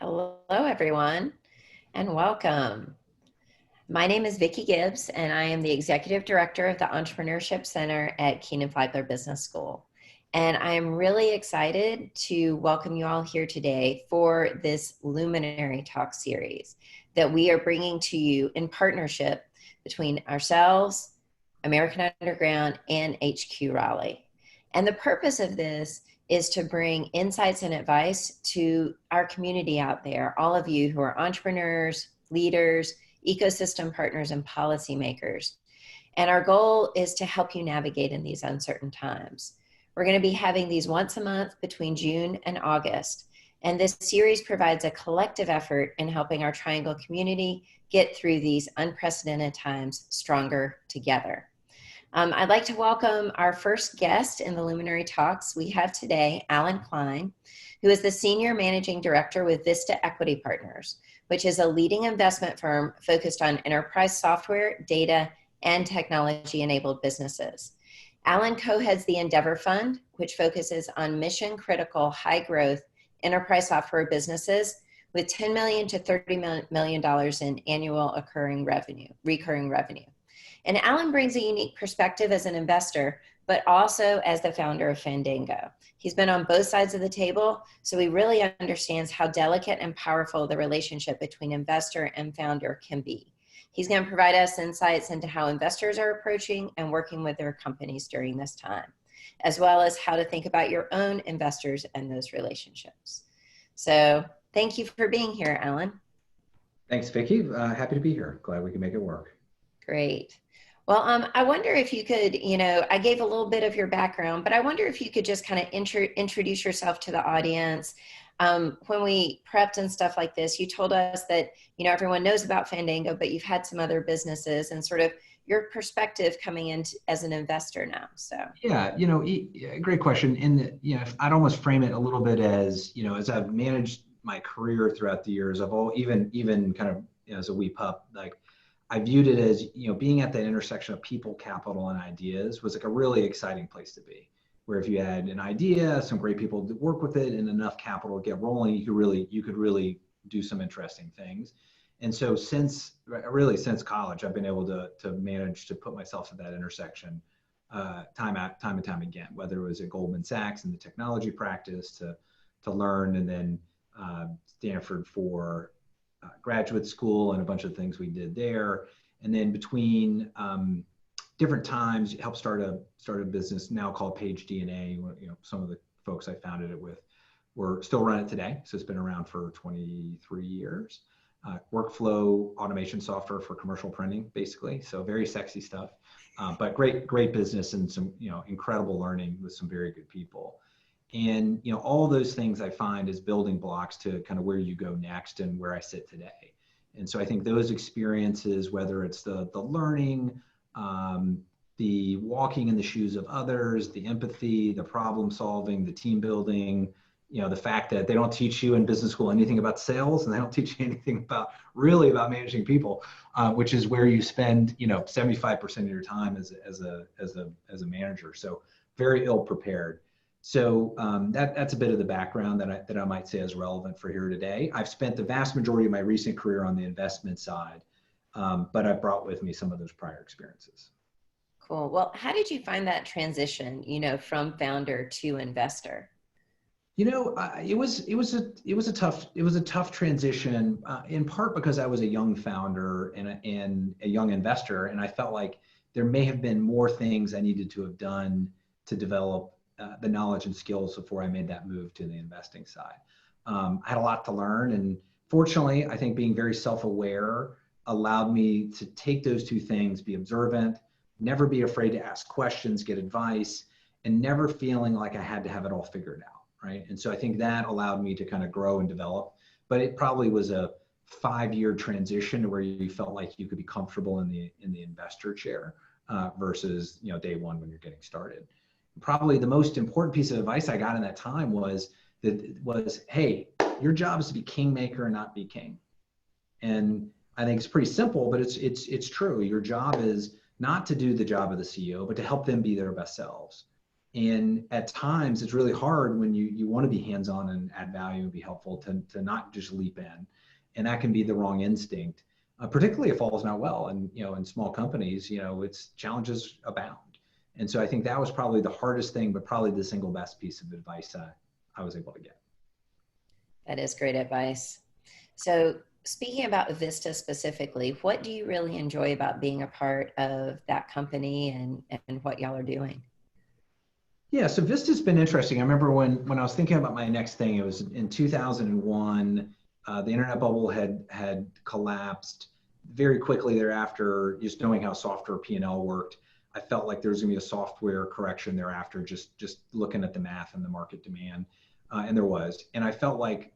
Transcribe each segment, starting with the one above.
Hello, everyone, and welcome. My name is Vicki Gibbs, and I am the Executive Director of the Entrepreneurship Center at Keenan Flagler Business School. And I am really excited to welcome you all here today for this Luminary Talk Series that we are bringing to you in partnership between ourselves, American Underground, and HQ Raleigh. And the purpose of this is to bring insights and advice to our community out there, all of you who are entrepreneurs, leaders, ecosystem partners, and policymakers. And our goal is to help you navigate in these uncertain times. We're going to be having these once a month between June and August. And this series provides a collective effort in helping our Triangle community get through these unprecedented times stronger together. I'd like to welcome our first guest in the Luminary Talks. We have today Alan Cline, who is the Senior Managing Director with Vista Equity Partners, which is a leading investment firm focused on enterprise software, data, and technology-enabled businesses. Alan co-heads the Endeavor Fund, which focuses on mission-critical, high-growth enterprise software businesses with $10 million to $30 million in annual recurring revenue. And Alan brings a unique perspective as an investor, but also as the founder of Fandango. He's been on both sides of the table, so he really understands how delicate and powerful the relationship between investor and founder can be. He's going to provide us insights into how investors are approaching and working with their companies during this time, as well as how to think about your own investors and those relationships. So thank you for being here, Alan. Thanks, Vicki. Happy to be here. Glad we can make it work. Great. Well, I wonder if you could, I gave a little bit of your background, but I wonder if you could just kind of introduce yourself to the audience. When we prepped and stuff like this, you told us that, everyone knows about Fandango, but you've had some other businesses and sort of your perspective coming in as an investor now. So yeah, great question. And I'd almost frame it a little bit as, as I've managed my career throughout the years, I've even kind of as a wee pup, like I viewed it as, being at that intersection of people, capital, and ideas was like a really exciting place to be. Where if you had an idea, some great people to work with it, and enough capital to get rolling, you could really do some interesting things. And so since college, I've been able to manage to put myself at that intersection time and time again. Whether it was at Goldman Sachs in the technology practice to learn, and then Stanford for graduate school and a bunch of things we did there. And then between different times, helped start a business now called Page DNA. Some of the folks I founded it with were still run it today. So it's been around for 23 years. Workflow automation software for commercial printing, basically. So very sexy stuff, but great business and some, incredible learning with some very good people. And all those things I find is building blocks to kind of where you go next and where I sit today. And so I think those experiences, whether it's the learning, the walking in the shoes of others, the empathy, the problem solving, the team building, the fact that they don't teach you in business school anything about sales, and they don't teach you anything about managing people, which is where you spend 75% of your time as a manager. So very ill prepared. So that's a bit of the background that I might say is relevant for here today. I've spent the vast majority of my recent career on the investment side, but I've brought with me some of those prior experiences. Cool. Well, how did you find that transition, from founder to investor? It was a tough transition, in part because I was a young founder and a young investor, and I felt like there may have been more things I needed to have done to develop the knowledge and skills before I made that move to the investing side. I had a lot to learn, and fortunately, I think being very self-aware allowed me to take those two things, be observant, never be afraid to ask questions, get advice, and never feeling like I had to have it all figured out, right? And so I think that allowed me to kind of grow and develop, but it probably was a 5-year transition to where you felt like you could be comfortable in the investor chair versus day one when you're getting started. Probably the most important piece of advice I got in that time was, hey, your job is to be kingmaker and not be king. And I think it's pretty simple, but it's true. Your job is not to do the job of the CEO, but to help them be their best selves. And at times it's really hard when you want to be hands-on and add value and be helpful to not just leap in. And that can be the wrong instinct, particularly if all is not well. And, in small companies, it's challenges abound. And so I think that was probably the hardest thing, but probably the single best piece of advice I was able to get. That is great advice. So, speaking about Vista specifically, what do you really enjoy about being a part of that company and what y'all are doing? Yeah, so Vista's been interesting. I remember when I was thinking about my next thing, it was in 2001. The internet bubble had collapsed very quickly thereafter. Just knowing how software P&L worked, I felt like there was going to be a software correction thereafter. Just looking at the math and the market demand, and there was. And I felt like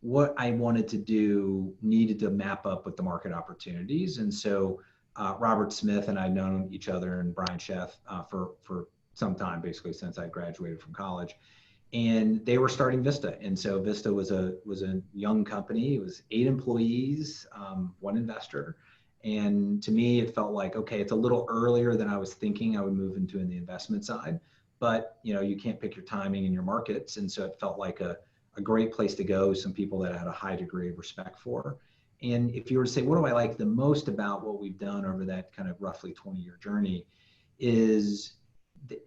what I wanted to do needed to map up with the market opportunities. And so Robert Smith and I've known each other, and Brian Sheth for some time, basically since I graduated from college, and they were starting Vista. And so Vista was a young company. It was 8 employees, 1 investor. And to me, it felt like, okay, it's a little earlier than I was thinking I would move into in the investment side, but you can't pick your timing and your markets. And so it felt like a great place to go, some people that I had a high degree of respect for. And if you were to say, what do I like the most about what we've done over that kind of roughly 20-year journey, is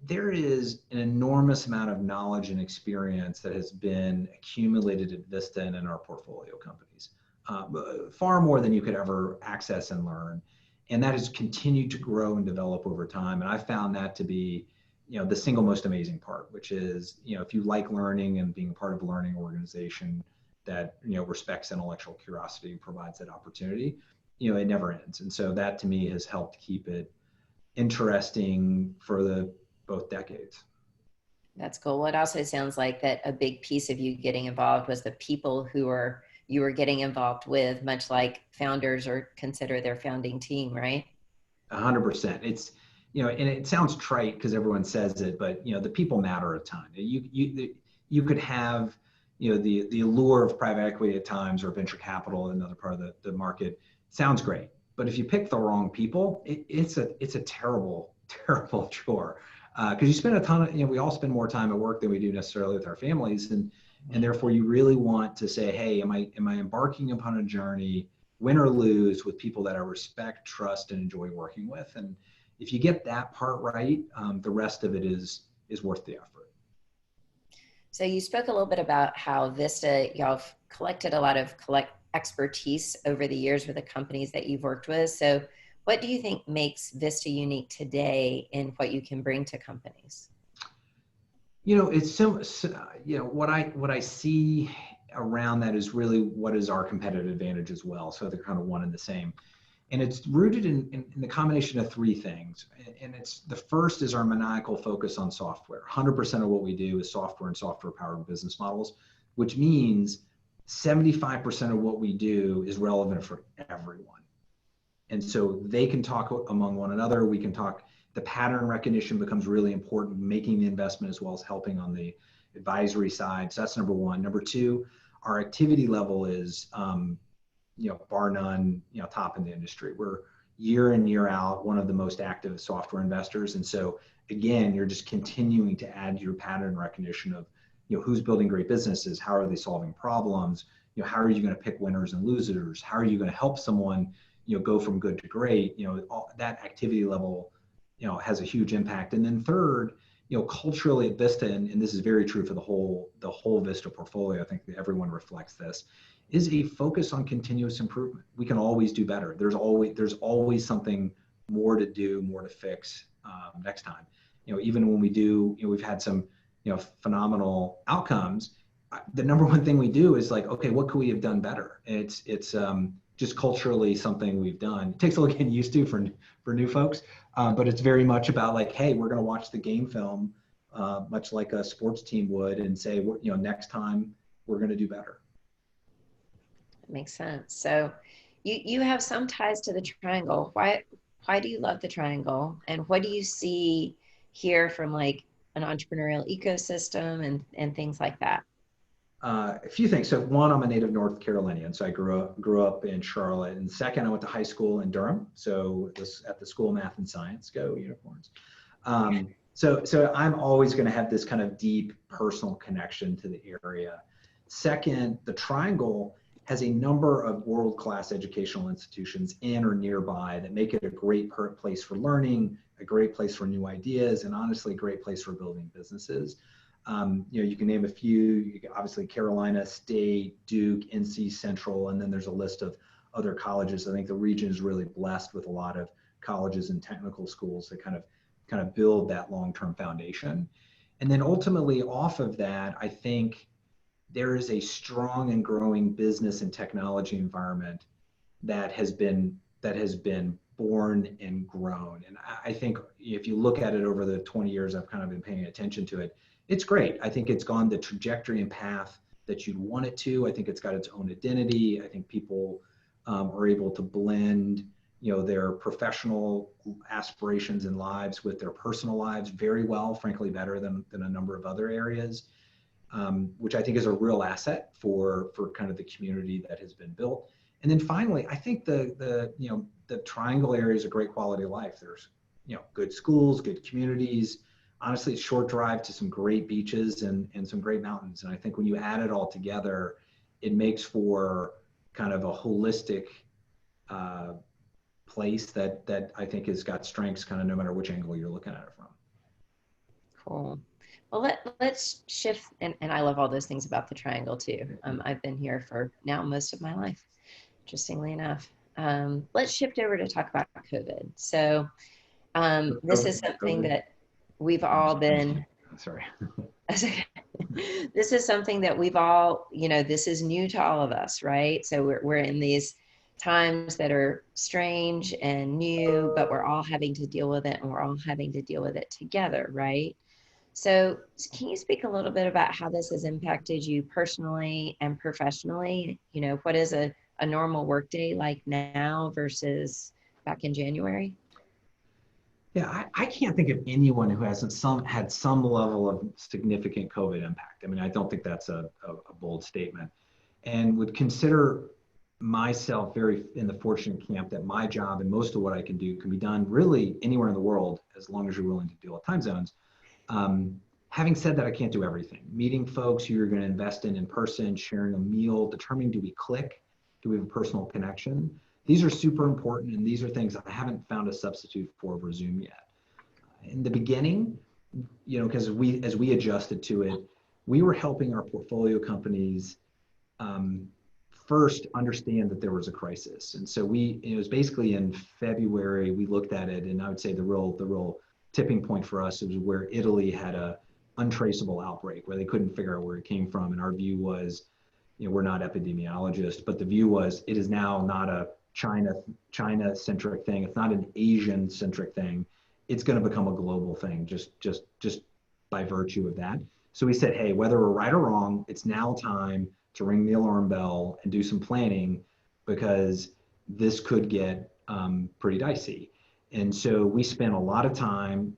there is an enormous amount of knowledge and experience that has been accumulated at Vista and in our portfolio companies, far more than you could ever access and learn. And that has continued to grow and develop over time. And I found that to be, the single most amazing part, which is, if you like learning and being part of a learning organization that, respects intellectual curiosity and provides that opportunity, it never ends. And so that to me has helped keep it interesting for both decades. That's cool. Well, it also sounds like that a big piece of you getting involved was the people you were getting involved with, much like founders or consider their founding team, right? 100%. It's, and it sounds trite because everyone says it, but the people matter a ton. You could have, the allure of private equity at times, or venture capital, another part of the market. Sounds great, but if you pick the wrong people, it's a terrible, terrible chore. Because you spend a ton of, we all spend more time at work than we do necessarily with our families, and therefore you really want to say, hey, am I embarking upon a journey, win or lose, with people that I respect, trust, and enjoy working with? And if you get that part right, the rest of it is worth the effort. So you spoke a little bit about how Vista, y'all have collected a lot of expertise over the years with the companies that you've worked with. So what do you think makes Vista unique today in what you can bring to companies? It's so, what I see around that is really what is our competitive advantage as well. So they're kind of one and the same. And it's rooted in the combination of 3 things. And it's, the first is our maniacal focus on software. 100% of what we do is software and software-powered business models, which means 75% of what we do is relevant for everyone. And so they can talk among one another. We can talk. The pattern recognition becomes really important, making the investment as well as helping on the advisory side. So that's number 1. Number 2, our activity level is, bar none, top in the industry. We're year in, year out, one of the most active software investors. And so again, you're just continuing to add your pattern recognition of, who's building great businesses, how are they solving problems, how are you going to pick winners and losers, how are you going to help someone, go from good to great, all that activity level, has a huge impact. And then third, culturally at Vista, and this is very true for the whole Vista portfolio, I think that everyone reflects this, is a focus on continuous improvement. We can always do better. There's always something more to do, more to fix next time. Even when we do, we've had some, phenomenal outcomes. The number 1 thing we do is like, okay, what could we have done better? It's just culturally something we've done. It takes a little getting used to for new folks, but it's very much about like, hey, we're going to watch the game film, much like a sports team would, and say, next time we're going to do better. Makes sense. So you have some ties to the triangle. Why do you love the triangle? And what do you see here from like an entrepreneurial ecosystem and things like that? A few things. So 1, I'm a native North Carolinian. So I grew up in Charlotte. And 2nd, I went to high school in Durham. So at the School of Math and Science, go Unicorns. So I'm always going to have this kind of deep personal connection to the area. Second, the Triangle has a number of world-class educational institutions in or nearby that make it a great place for learning, a great place for new ideas, and honestly, a great place for building businesses. You can name a few, obviously Carolina State, Duke, NC Central, and then there's a list of other colleges. I think the region is really blessed with a lot of colleges and technical schools that kind of build that long-term foundation. And then ultimately off of that, I think there is a strong and growing business and technology environment that has been born and grown. And I think if you look at it over the 20 years I've kind of been paying attention to it, it's great. I think it's gone the trajectory and path that you'd want it to. I think it's got its own identity. I think people are able to blend their professional aspirations and lives with their personal lives very well, frankly, better than a number of other areas, which I think is a real asset for kind of the community that has been built. And then finally, I think the Triangle area is a great quality of life. There's good schools, good communities. Honestly, it's a short drive to some great beaches and some great mountains. And I think when you add it all together, it makes for kind of a holistic place that I think has got strengths kind of no matter which angle you're looking at it from. Cool. Well, let's shift, and I love all those things about the Triangle too. I've been here for now most of my life, interestingly enough. Let's shift over to talk about COVID. So this is something that we've all been, sorry. This is something that we've all, this is new to all of us, right? So we're in these times that are strange and new, but we're all having to deal with it, and we're all having to deal with it together, right? So can you speak a little bit about how this has impacted you personally and professionally? What is a normal workday like now versus back in January? Yeah, I can't think of anyone who hasn't had some level of significant COVID impact. I mean, I don't think that's a bold statement, and would consider myself very in the fortunate camp that my job and most of what I can do can be done really anywhere in the world as long as you're willing to deal with time zones. Having said that, I can't do everything. Meeting folks who you're going to invest in person, sharing a meal, determining do we click, do we have a personal connection? These are super important, and these are things I haven't found a substitute for over Zoom yet. In the beginning, because as we adjusted to it, we were helping our portfolio companies first understand that there was a crisis. And so it was basically in February, we looked at it, and I would say the real tipping point for us was where Italy had a untraceable outbreak where they couldn't figure out where it came from. And our view was, we're not epidemiologists, but the view was it is now not a China-centric thing. It's not an Asian-centric thing. It's going to become a global thing just by virtue of that. So we said, hey, whether we're right or wrong, it's now time to ring the alarm bell and do some planning because this could get pretty dicey. And so we spent a lot of time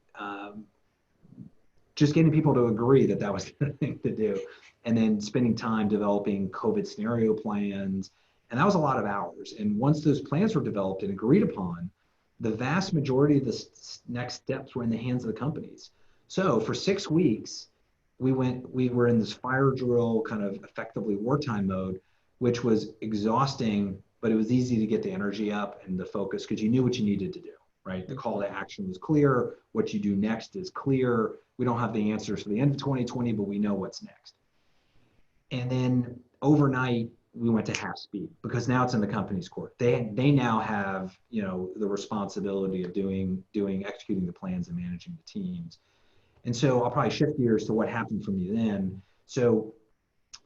just getting people to agree that was the thing to do, and then spending time developing COVID scenario plans. And that was a lot of hours. And once those plans were developed and agreed upon, the vast majority of the next steps were in the hands of the companies. So for 6 weeks, we were in this fire drill kind of effectively wartime mode, which was exhausting, but it was easy to get the energy up and the focus because you knew what you needed to do, right? The call to action was clear. What you do next is clear. We don't have the answers for the end of 2020, but we know what's next. And then overnight, we went to half speed because now it's in the company's court. They now have, the responsibility of executing the plans and managing the teams. And so I'll probably shift gears to what happened for me then. So,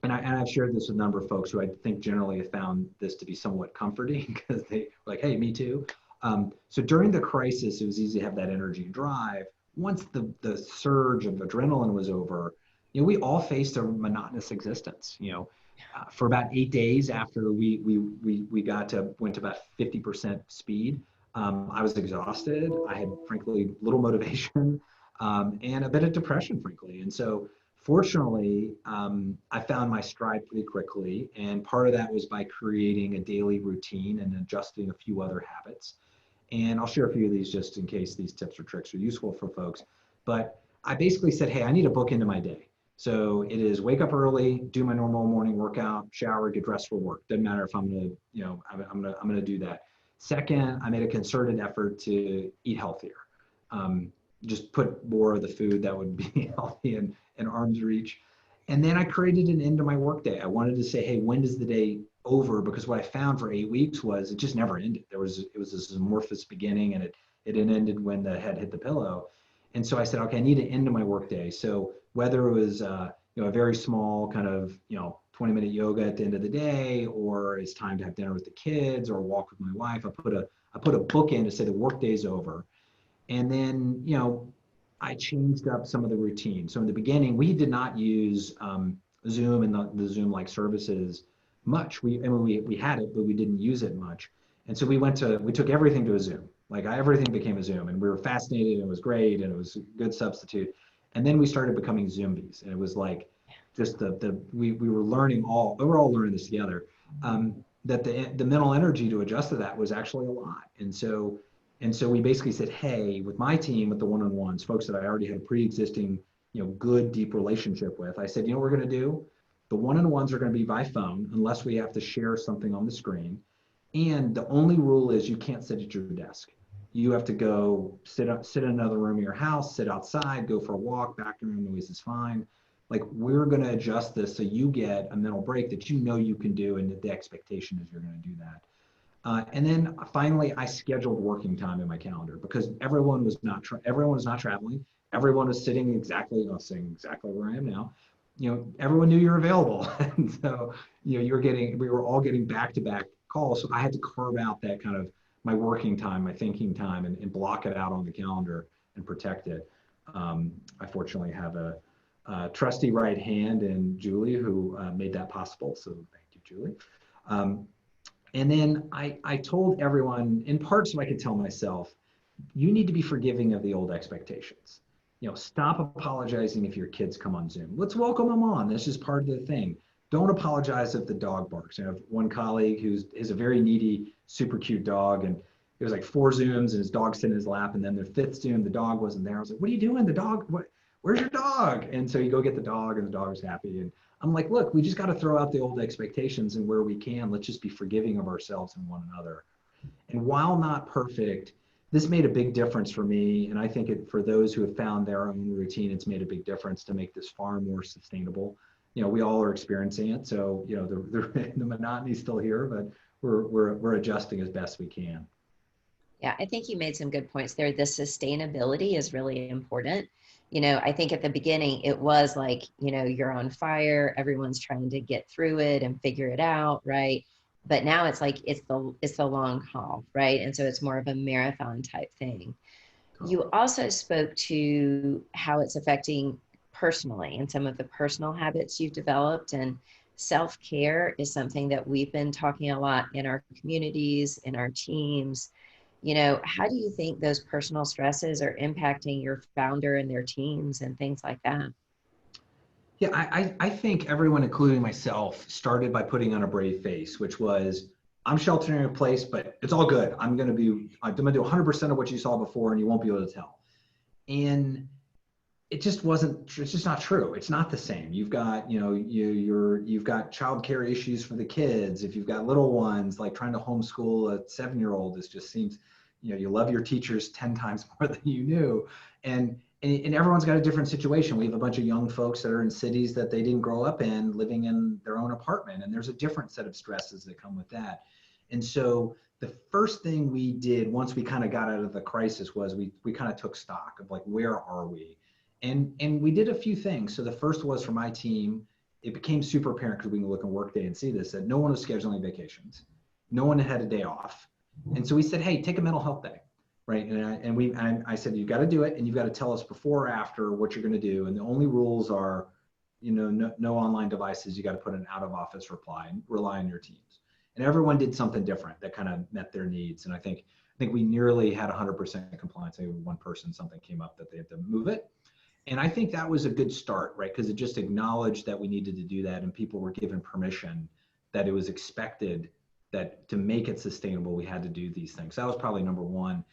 and I've shared this with a number of folks who I think generally have found this to be somewhat comforting because they were like, hey, me too. So during the crisis, it was easy to have that energy and drive. Once the surge of adrenaline was over, we all faced a monotonous existence. For about 8 days after we went to about 50% speed, I was exhausted. I had frankly little motivation and a bit of depression, frankly. And so fortunately, I found my stride pretty quickly. And part of that was by creating a daily routine and adjusting a few other habits. And I'll share a few of these just in case these tips or tricks are useful for folks. But I basically said, hey, I need a book into my day. So it is wake up early, do my normal morning workout, shower, get dressed for work. Doesn't matter if I'm gonna, I'm gonna do that. Second, I made a concerted effort to eat healthier. Um, just put more of the food that would be healthy and arm's reach. And then I created an end to my workday. I wanted to say, hey, when does the day over? Because what I found for 8 weeks was it just never ended. It was this amorphous beginning, and it ended when the head hit the pillow. And so I said, okay, I need to end to my workday. So whether it was a very small kind of 20-minute yoga at the end of the day, or it's time to have dinner with the kids or walk with my wife, I put a book in to say the workday's over. And then I changed up some of the routine. So in the beginning, we did not use Zoom and the Zoom like services much. We had it, but we didn't use it much. And so we took everything to a Zoom. Like everything became a Zoom, and we were fascinated, and it was great, and it was a good substitute. And then we started becoming Zombies, and it was like just we were we were all learning this together. That the mental energy to adjust to that was actually a lot. And so we basically said, hey, with my team, with the one-on-ones, folks that I already had a pre-existing, good, deep relationship with, I said, you know what we're going to do? The one-on-ones are going to be by phone unless we have to share something on the screen. And the only rule is you can't sit at your desk. You have to go sit in another room of your house, sit outside, go for a walk, background noise is fine. Like we're going to adjust this so you get a mental break that you can do, and that the expectation is you're going to do that. And then finally, I scheduled working time in my calendar because everyone was not traveling. Everyone was sitting sitting exactly where I am now. Everyone knew you're available, and so we were all getting back-to-back calls. So I had to carve out that kind of my working time, my thinking time, and block it out on the calendar and protect it. I fortunately have a trusty right hand in Julie who made that possible. So thank you, Julie. And then I told everyone, in part so I could tell myself, you need to be forgiving of the old expectations. Stop apologizing if your kids come on Zoom. Let's welcome them on. This is part of the thing. Don't apologize if the dog barks. I have one colleague is a very needy, super cute dog, and it was like 4 Zooms, and his dog sitting in his lap, and then their 5th Zoom, the dog wasn't there. I was like, what are you doing? The dog, where's your dog? And so you go get the dog, and the dog was happy. And I'm like, look, we just got to throw out the old expectations, and where we can, let's just be forgiving of ourselves and one another. And while not perfect, this made a big difference for me. And I think for those who have found their own routine, it's made a big difference to make this far more sustainable. We all are experiencing it. So, the monotony is still here, but we're adjusting as best we can. Yeah, I think you made some good points there. The sustainability is really important. I think at the beginning it was like, you're on fire, everyone's trying to get through it and figure it out, right? But now it's like it's the long haul, right? And so it's more of a marathon type thing. You also spoke to how it's affecting personally and some of the personal habits you've developed, and self-care is something that we've been talking a lot in our communities, in our teams. How do you think those personal stresses are impacting your founder and their teams and things like that? Yeah, I think everyone, including myself, started by putting on a brave face, which was, I'm sheltering in place, but it's all good. I'm going to do 100% of what you saw before, and you won't be able to tell. And it's just not true. It's not the same. You've got, you've got childcare issues for the kids. If you've got little ones, like trying to homeschool a 7-year-old, it just seems, you love your teachers 10 times more than you knew. And everyone's got a different situation. We have a bunch of young folks that are in cities that they didn't grow up in, living in their own apartment. And there's a different set of stresses that come with that. And so the first thing we did once we kind of got out of the crisis was we kind of took stock of like, where are we? And we did a few things. So the first was for my team, it became super apparent because we can look in Workday and see this, that no one was scheduling vacations. No one had a day off. And so we said, hey, take a mental health day. Right. And I said, you got to do it. And you've got to tell us before or after what you're going to do. And the only rules are, no online devices. You got to put an out of office reply and rely on your teams. And everyone did something different that kind of met their needs. And I think we nearly had 100% compliance. Maybe one person, something came up that they had to move it. And I think that was a good start, right? Because it just acknowledged that we needed to do that, and people were given permission, that it was expected that to make it sustainable, we had to do these things. That was probably number one.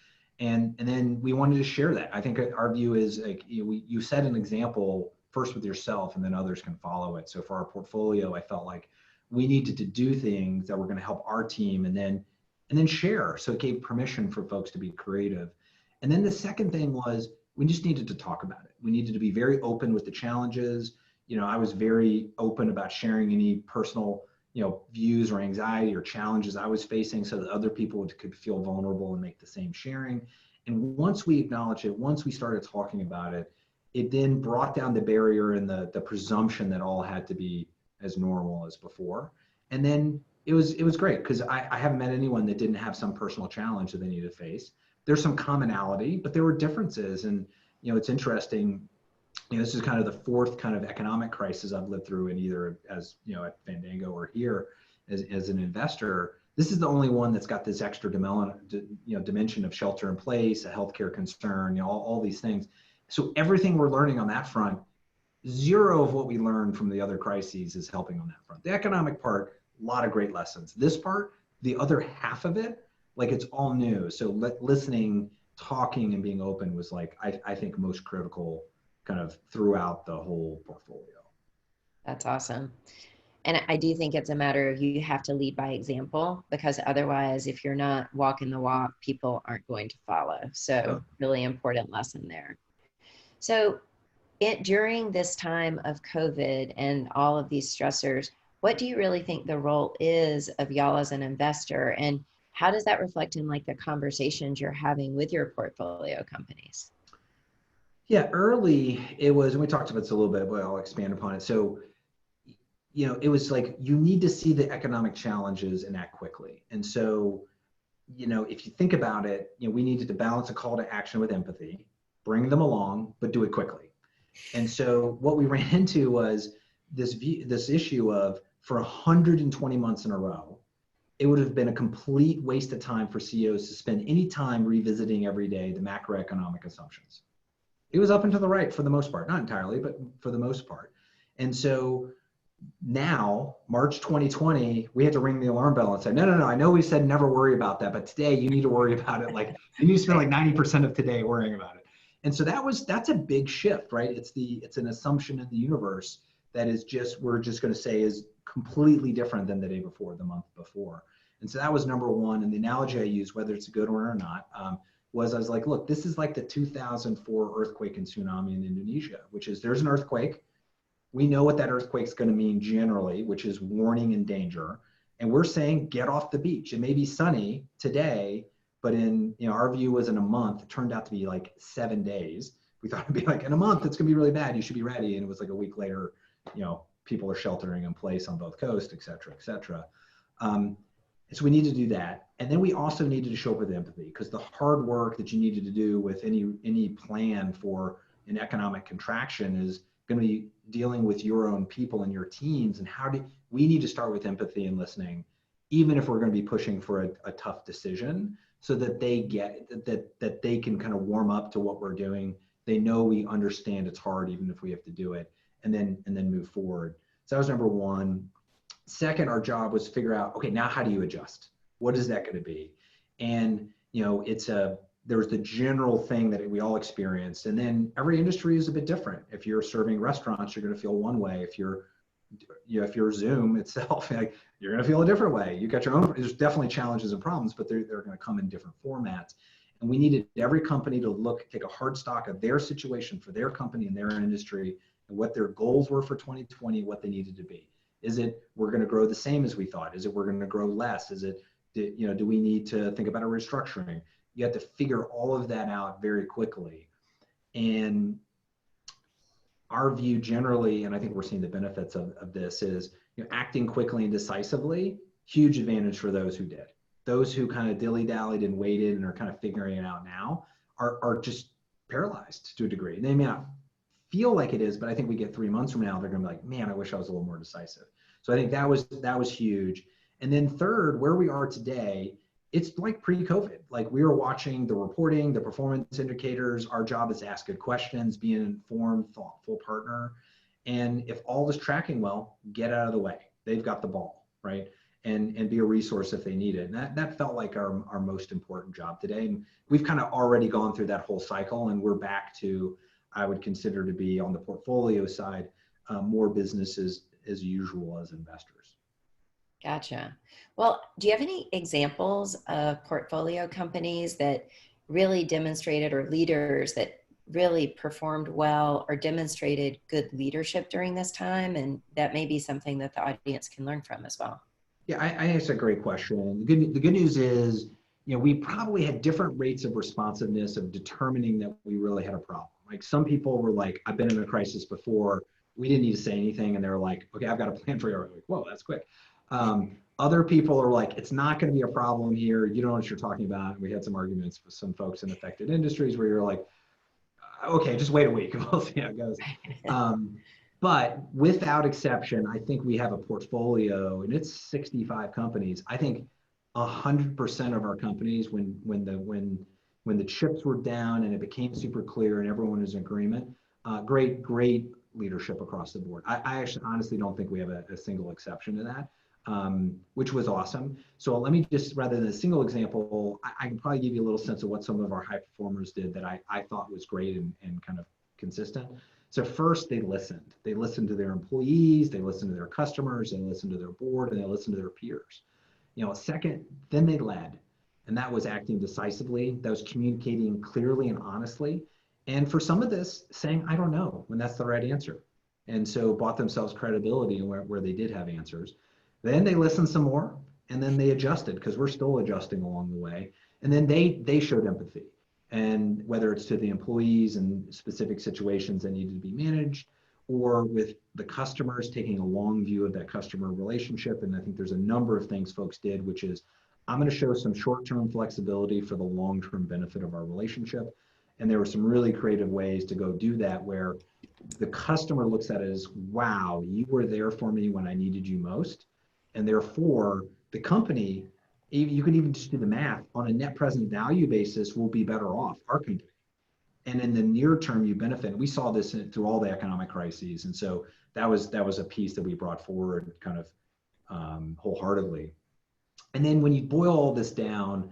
And then we wanted to share that. I think our view is like, you set an example first with yourself, and then others can follow it. So for our portfolio, I felt like we needed to do things that were going to help our team, and then share. So it gave permission for folks to be creative. And then the second thing was we just needed to talk about it. We needed to be very open with the challenges. I was very open about sharing any personal, views or anxiety or challenges I was facing, so that other people could feel vulnerable and make the same sharing. And once we acknowledged it, once we started talking about it, it then brought down the barrier and the presumption that all had to be as normal as before. And then it was great, because I haven't met anyone that didn't have some personal challenge that they needed to face. There's some commonality, but there were differences. And it's interesting. This is kind of the fourth kind of economic crisis I've lived through, and either as at Fandango or here as an investor. This is the only one that's got this extra dimension of shelter in place, a healthcare concern, all these things. So everything we're learning on that front, zero of what we learned from the other crises is helping on that front. The economic part, a lot of great lessons. This part, the other half of it, like, it's all new. So listening, talking, and being open was, like, I think most critical kind of throughout the whole portfolio. That's awesome. And I do think it's a matter of, you have to lead by example, because otherwise, if you're not walking the walk, people aren't going to follow. So really important lesson there. So during this time of COVID and all of these stressors, what do you really think the role is of y'all as an investor? And how does that reflect in, like, the conversations you're having with your portfolio companies? Yeah, early it was, and we talked about this a little bit, but I'll expand upon it. So, it was like, you need to see the economic challenges and act quickly. And so, if you think about it, we needed to balance a call to action with empathy, bring them along, but do it quickly. And so what we ran into was this issue of, for 120 months in a row, it would have been a complete waste of time for CEOs to spend any time revisiting every day the macroeconomic assumptions. It was up and to the right for the most part, not entirely, but for the most part. And so now, March 2020, we had to ring the alarm bell and say, no, I know we said never worry about that, but today you need to worry about it. Like, you need to spend like 90% of today worrying about it. And so that's a big shift, right? It's an assumption in the universe that is we're just going to say is completely different than the day before, the month before. And so that was number one. And the analogy I use, whether it's a good one or not, I was like, look, this is like the 2004 earthquake and tsunami in Indonesia, which is, there's an earthquake. We know what that earthquake's going to mean generally, which is warning and danger. And we're saying, get off the beach. It may be sunny today, but our view was in a month. It turned out to be like 7 days. We thought it'd be like, in a month, it's going to be really bad. You should be ready. And it was like a week later, people are sheltering in place on both coasts, et cetera, et cetera. So we need to do that. And then we also needed to show up with empathy, because the hard work that you needed to do with any plan for an economic contraction is going to be dealing with your own people and your teams. And we need to start with empathy and listening, even if we're going to be pushing for a tough decision, so that they get that they can kind of warm up to what we're doing. They know we understand it's hard, even if we have to do it, and then move forward. So that was number one. Second, our job was to figure out, okay, now how do you adjust? What is that going to be? And there's the general thing that we all experienced, and then every industry is a bit different. If you're serving restaurants, you're going to feel one way. If you're Zoom itself, like, you're going to feel a different way. You got your own. There's definitely challenges and problems, but they're going to come in different formats. And we needed every company to take a hard stock of their situation for their company and their industry, and what their goals were for 2020, what they needed to be. Is it, we're going to grow the same as we thought? Is it, we're going to grow less? Is it, do we need to think about a restructuring? You have to figure all of that out very quickly. And our view generally, and I think we're seeing the benefits of this, is acting quickly and decisively, huge advantage for those who did. Those who kind of dilly-dallied and waited and are kind of figuring it out now are just paralyzed to a degree. They may not feel like it is, but I think we get 3 months from now, they're going to be like, man, I wish I was a little more decisive. So I think that was huge. And then third, where we are today, it's like pre-COVID. Like, we were watching the reporting, the performance indicators. Our job is to ask good questions, be an informed, thoughtful partner. And if all is tracking well, get out of the way. They've got the ball, right? and be a resource if they need it. And that felt like our most important job today. And we've kind of already gone through that whole cycle, and we're back to, I would consider to be on the portfolio side, more businesses as usual as investors. Gotcha. Well, do you have any examples of portfolio companies that really demonstrated, or leaders that really performed well or demonstrated good leadership during this time? And that may be something that the audience can learn from as well. Yeah, I think it's a great question. The good news is, we probably had different rates of responsiveness of determining that we really had a problem. Like some people were like, I've been in a crisis before. We didn't need to say anything. And they were like, okay, I've got a plan for you. Like, whoa, that's quick. Other people are like, it's not going to be a problem here. You don't know what you're talking about. We had some arguments with some folks in affected industries where you're like, okay, just wait a week. We'll see how it goes. But without exception, I think we have a portfolio, and it's 65 companies. I think 100% of our companies, when the chips were down and it became super clear and everyone was in agreement, great leadership across the board. I actually honestly don't think we have a single exception to that, which was awesome. So let me just, rather than a single example, I can probably give you a little sense of what some of our high performers did that I thought was great and kind of consistent. So first, they listened. They listened to their employees, they listened to their customers, they listened to their board, and they listened to their peers. Second, then they led, and that was acting decisively. That was communicating clearly and honestly. And for some of this, saying, I don't know, when that's the right answer. And so bought themselves credibility where they did have answers. Then they listened some more, and then they adjusted, because we're still adjusting along the way. And then they showed empathy. And whether it's to the employees and specific situations that needed to be managed, or with the customers, taking a long view of that customer relationship. And I think there's a number of things folks did, which is, I'm going to show some short-term flexibility for the long-term benefit of our relationship. And there were some really creative ways to go do that, where the customer looks at it as, wow, you were there for me when I needed you most. And therefore, the company, you can even just do the math, on a net present value basis, will be better off, our company. And in the near term, you benefit. We saw this through all the economic crises. And so that was a piece that we brought forward kind of wholeheartedly. And then when you boil all this down,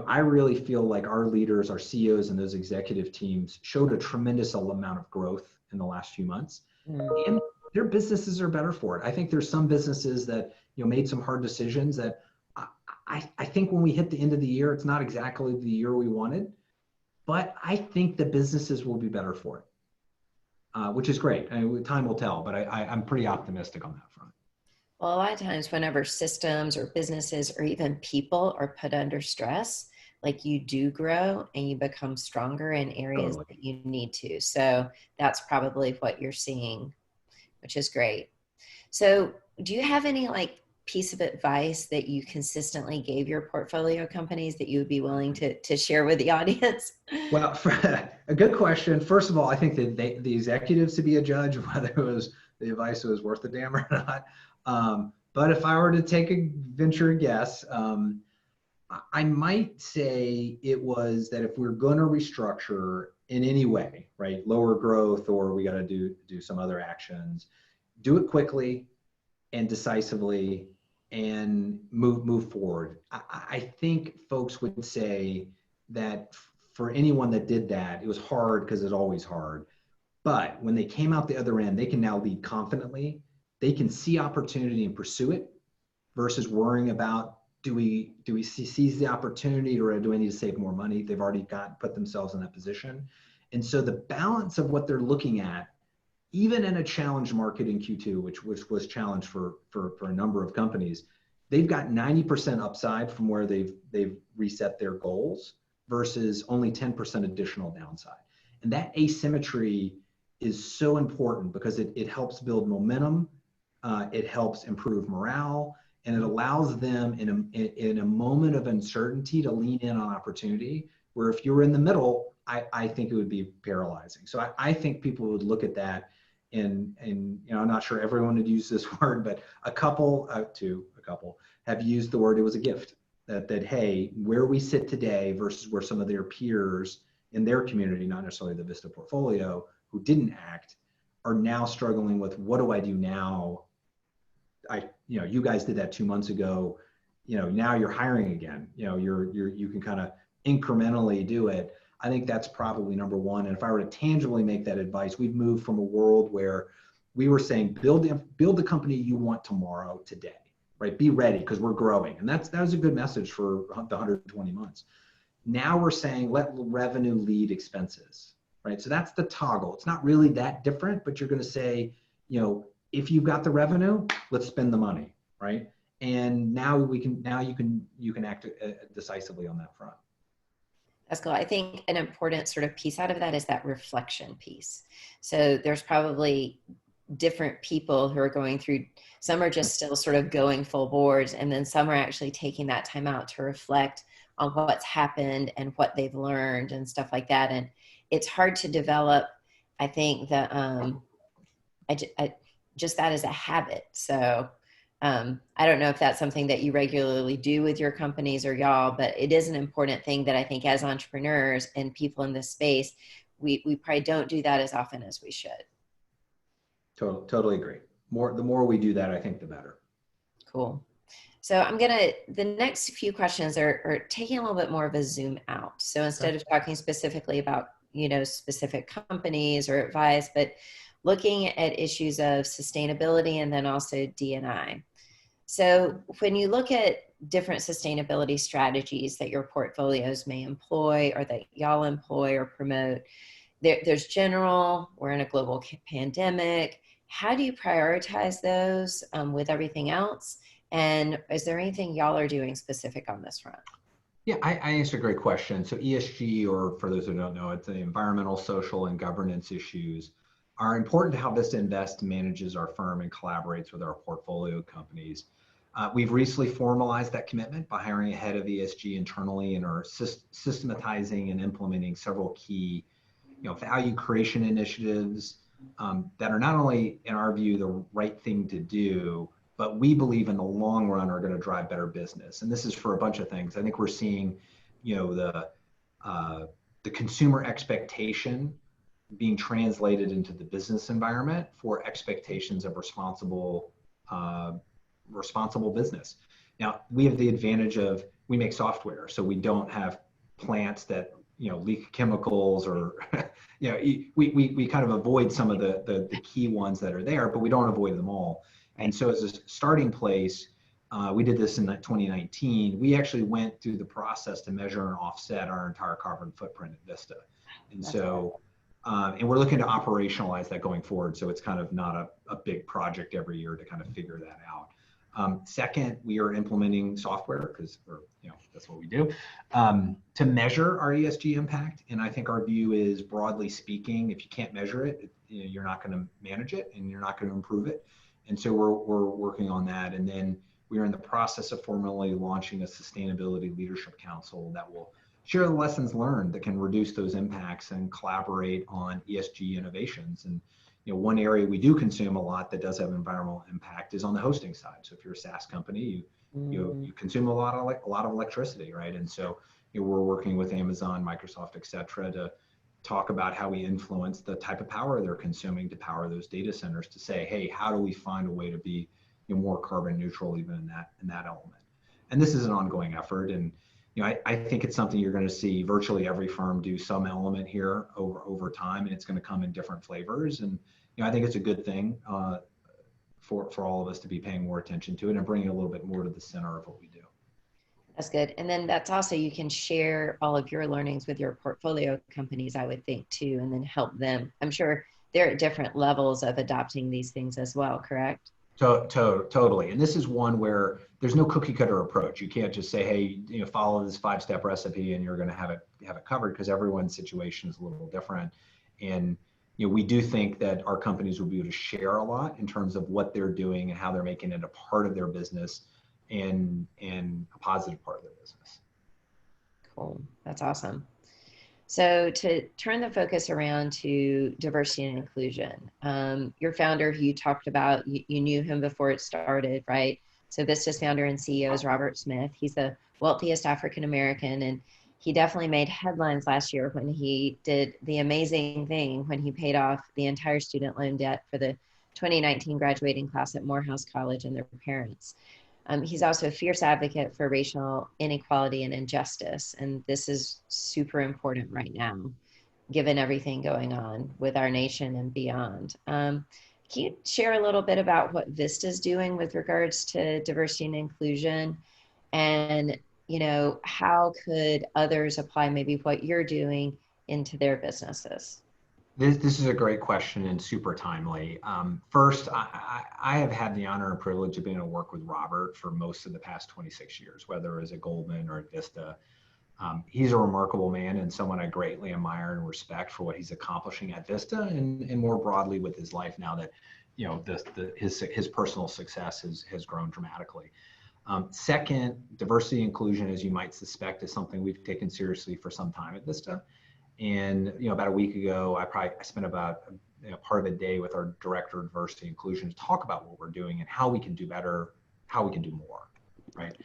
I really feel like our leaders, our CEOs, and those executive teams showed a tremendous amount of growth in the last few months. And their businesses are better for it. I think there's some businesses that made some hard decisions that I think when we hit the end of the year, it's not exactly the year we wanted, but I think the businesses will be better for it, which is great. I mean, time will tell, but I'm pretty optimistic on that front. Well, a lot of times whenever systems or businesses or even people are put under stress, like, you do grow and you become stronger in areas Totally. that you need to. So that's probably what you're seeing, which is great. So do you have any piece of advice that you consistently gave your portfolio companies that you would be willing to share with the audience? Well, a good question. First of all, I think that the executives to be a judge of whether the advice was worth a damn or not. But if I were to take a venture guess, I might say it was that if we're going to restructure in any way, right, lower growth, or we got to do some other actions, do it quickly and decisively and move forward. I think folks would say that for anyone that did that, it was hard because it's always hard. But when they came out the other end, they can now lead confidently. They can see opportunity and pursue it, versus worrying about, do we seize the opportunity, or do I need to save more money? They've already put themselves in that position. And so the balance of what they're looking at, even in a challenged market in Q2, which was challenged for a number of companies, they've got 90% upside from where they've reset their goals, versus only 10% additional downside. And that asymmetry is so important, because it helps build momentum, it helps improve morale, and it allows them in a moment of uncertainty to lean in on opportunity, where if you were in the middle, I think it would be paralyzing. So I think people would look at that, and I'm not sure everyone would use this word, but a couple have used the word, it was a gift, that hey, where we sit today versus where some of their peers in their community, not necessarily the Vista portfolio, who didn't act, are now struggling with, what do I do now you guys did that 2 months ago. Now you're hiring again. You can kind of incrementally do it. I think that's probably number one. And if I were to tangibly make that advice, we've moved from a world where we were saying build the company you want tomorrow, today, right? Be ready because we're growing, and that was a good message for the 120 months. Now we're saying let revenue lead expenses, right? So that's the toggle. It's not really that different, but you're going to say, if you've got the revenue, let's spend the money, right? And now you can act decisively on that front. That's cool. I think an important sort of piece out of that is that reflection piece. So there's probably different people who are going through, some are just still sort of going full boards, and then some are actually taking that time out to reflect on what's happened and what they've learned and stuff like that. And it's hard to develop, I think, just that as a habit. So I don't know if that's something that you regularly do with your companies or y'all, but it is an important thing that I think as entrepreneurs and people in this space, we probably don't do that as often as we should. Totally agree. The more we do that, I think the better. Cool. So the next few questions are taking a little bit more of a zoom out. So instead of talking specifically about, specific companies or advice, but looking at issues of sustainability and then also D&I. So when you look at different sustainability strategies that your portfolios may employ or that y'all employ or promote, there's general, we're in a global pandemic. How do you prioritize those with everything else? And is there anything y'all are doing specific on this front? Yeah, I answered a great question. So ESG, or for those who don't know, it's the environmental, social, and governance issues, are important to how Vista invests, manages our firm, and collaborates with our portfolio companies. We've recently formalized that commitment by hiring a head of ESG internally and are systematizing and implementing several key value creation initiatives that are not only, in our view, the right thing to do, but we believe in the long run are going to drive better business. And this is for a bunch of things. I think we're seeing, the consumer expectation being translated into the business environment for expectations of responsible business. Now, we have the advantage of we make software, so we don't have plants that leak chemicals or we kind of avoid some of the key ones that are there, but we don't avoid them all. And so as a starting place, we did this in 2019. We actually went through the process to measure and offset our entire carbon footprint at Vista. And so and we're looking to operationalize that going forward. So it's kind of not a big project every year to kind of figure that out. Second, we are implementing software because that's what we do to measure our ESG impact. And I think our view is, broadly speaking, if you can't measure it, you're not going to manage it and you're not going to improve it. And so we're working on that. And then we are in the process of formally launching a sustainability leadership council that will share the lessons learned that can reduce those impacts and collaborate on ESG innovations. And one area we do consume a lot that does have environmental impact is on the hosting side. So if you're a SaaS company, you consume a lot of electricity, right? And so we're working with Amazon, Microsoft, et cetera, to talk about how we influence the type of power they're consuming to power those data centers, to say, hey, how do we find a way to be more carbon neutral even in that element? And this is an ongoing effort. And I think it's something you're going to see virtually every firm do some element here over time, and it's going to come in different flavors. And I think it's a good thing for all of us to be paying more attention to it and bringing a little bit more to the center of what we do. That's good. And then that's also, you can share all of your learnings with your portfolio companies, I would think, too, and then help them. I'm sure they're at different levels of adopting these things as well, correct? Totally. And this is one where there's no cookie cutter approach. You can't just say, hey, follow this 5-step recipe and you're going to have it covered, because everyone's situation is a little different. And we do think that our companies will be able to share a lot in terms of what they're doing and how they're making it a part of their business and a positive part of their business. Cool. That's awesome. So to turn the focus around to diversity and inclusion, your founder, who you talked about, you knew him before it started, right? So Vista's founder and CEO is Robert Smith. He's the wealthiest African-American, and he definitely made headlines last year when he did the amazing thing when he paid off the entire student loan debt for the 2019 graduating class at Morehouse College and their parents. He's also a fierce advocate for racial inequality and injustice, and this is super important right now, given everything going on with our nation and beyond. Can you share a little bit about what Vista's doing with regards to diversity and inclusion, and how could others apply maybe what you're doing into their businesses? This is a great question and super timely. First, I have had the honor and privilege of being able to work with Robert for most of the past 26 years, whether it was at Goldman or at Vista. He's a remarkable man and someone I greatly admire and respect for what he's accomplishing at Vista and more broadly with his life now that his personal success has grown dramatically. Second, diversity and inclusion, as you might suspect, is something we've taken seriously for some time at Vista. And about a week ago, I spent about part of a day with our director of diversity and inclusion to talk about what we're doing and how we can do better, how we can do more, right?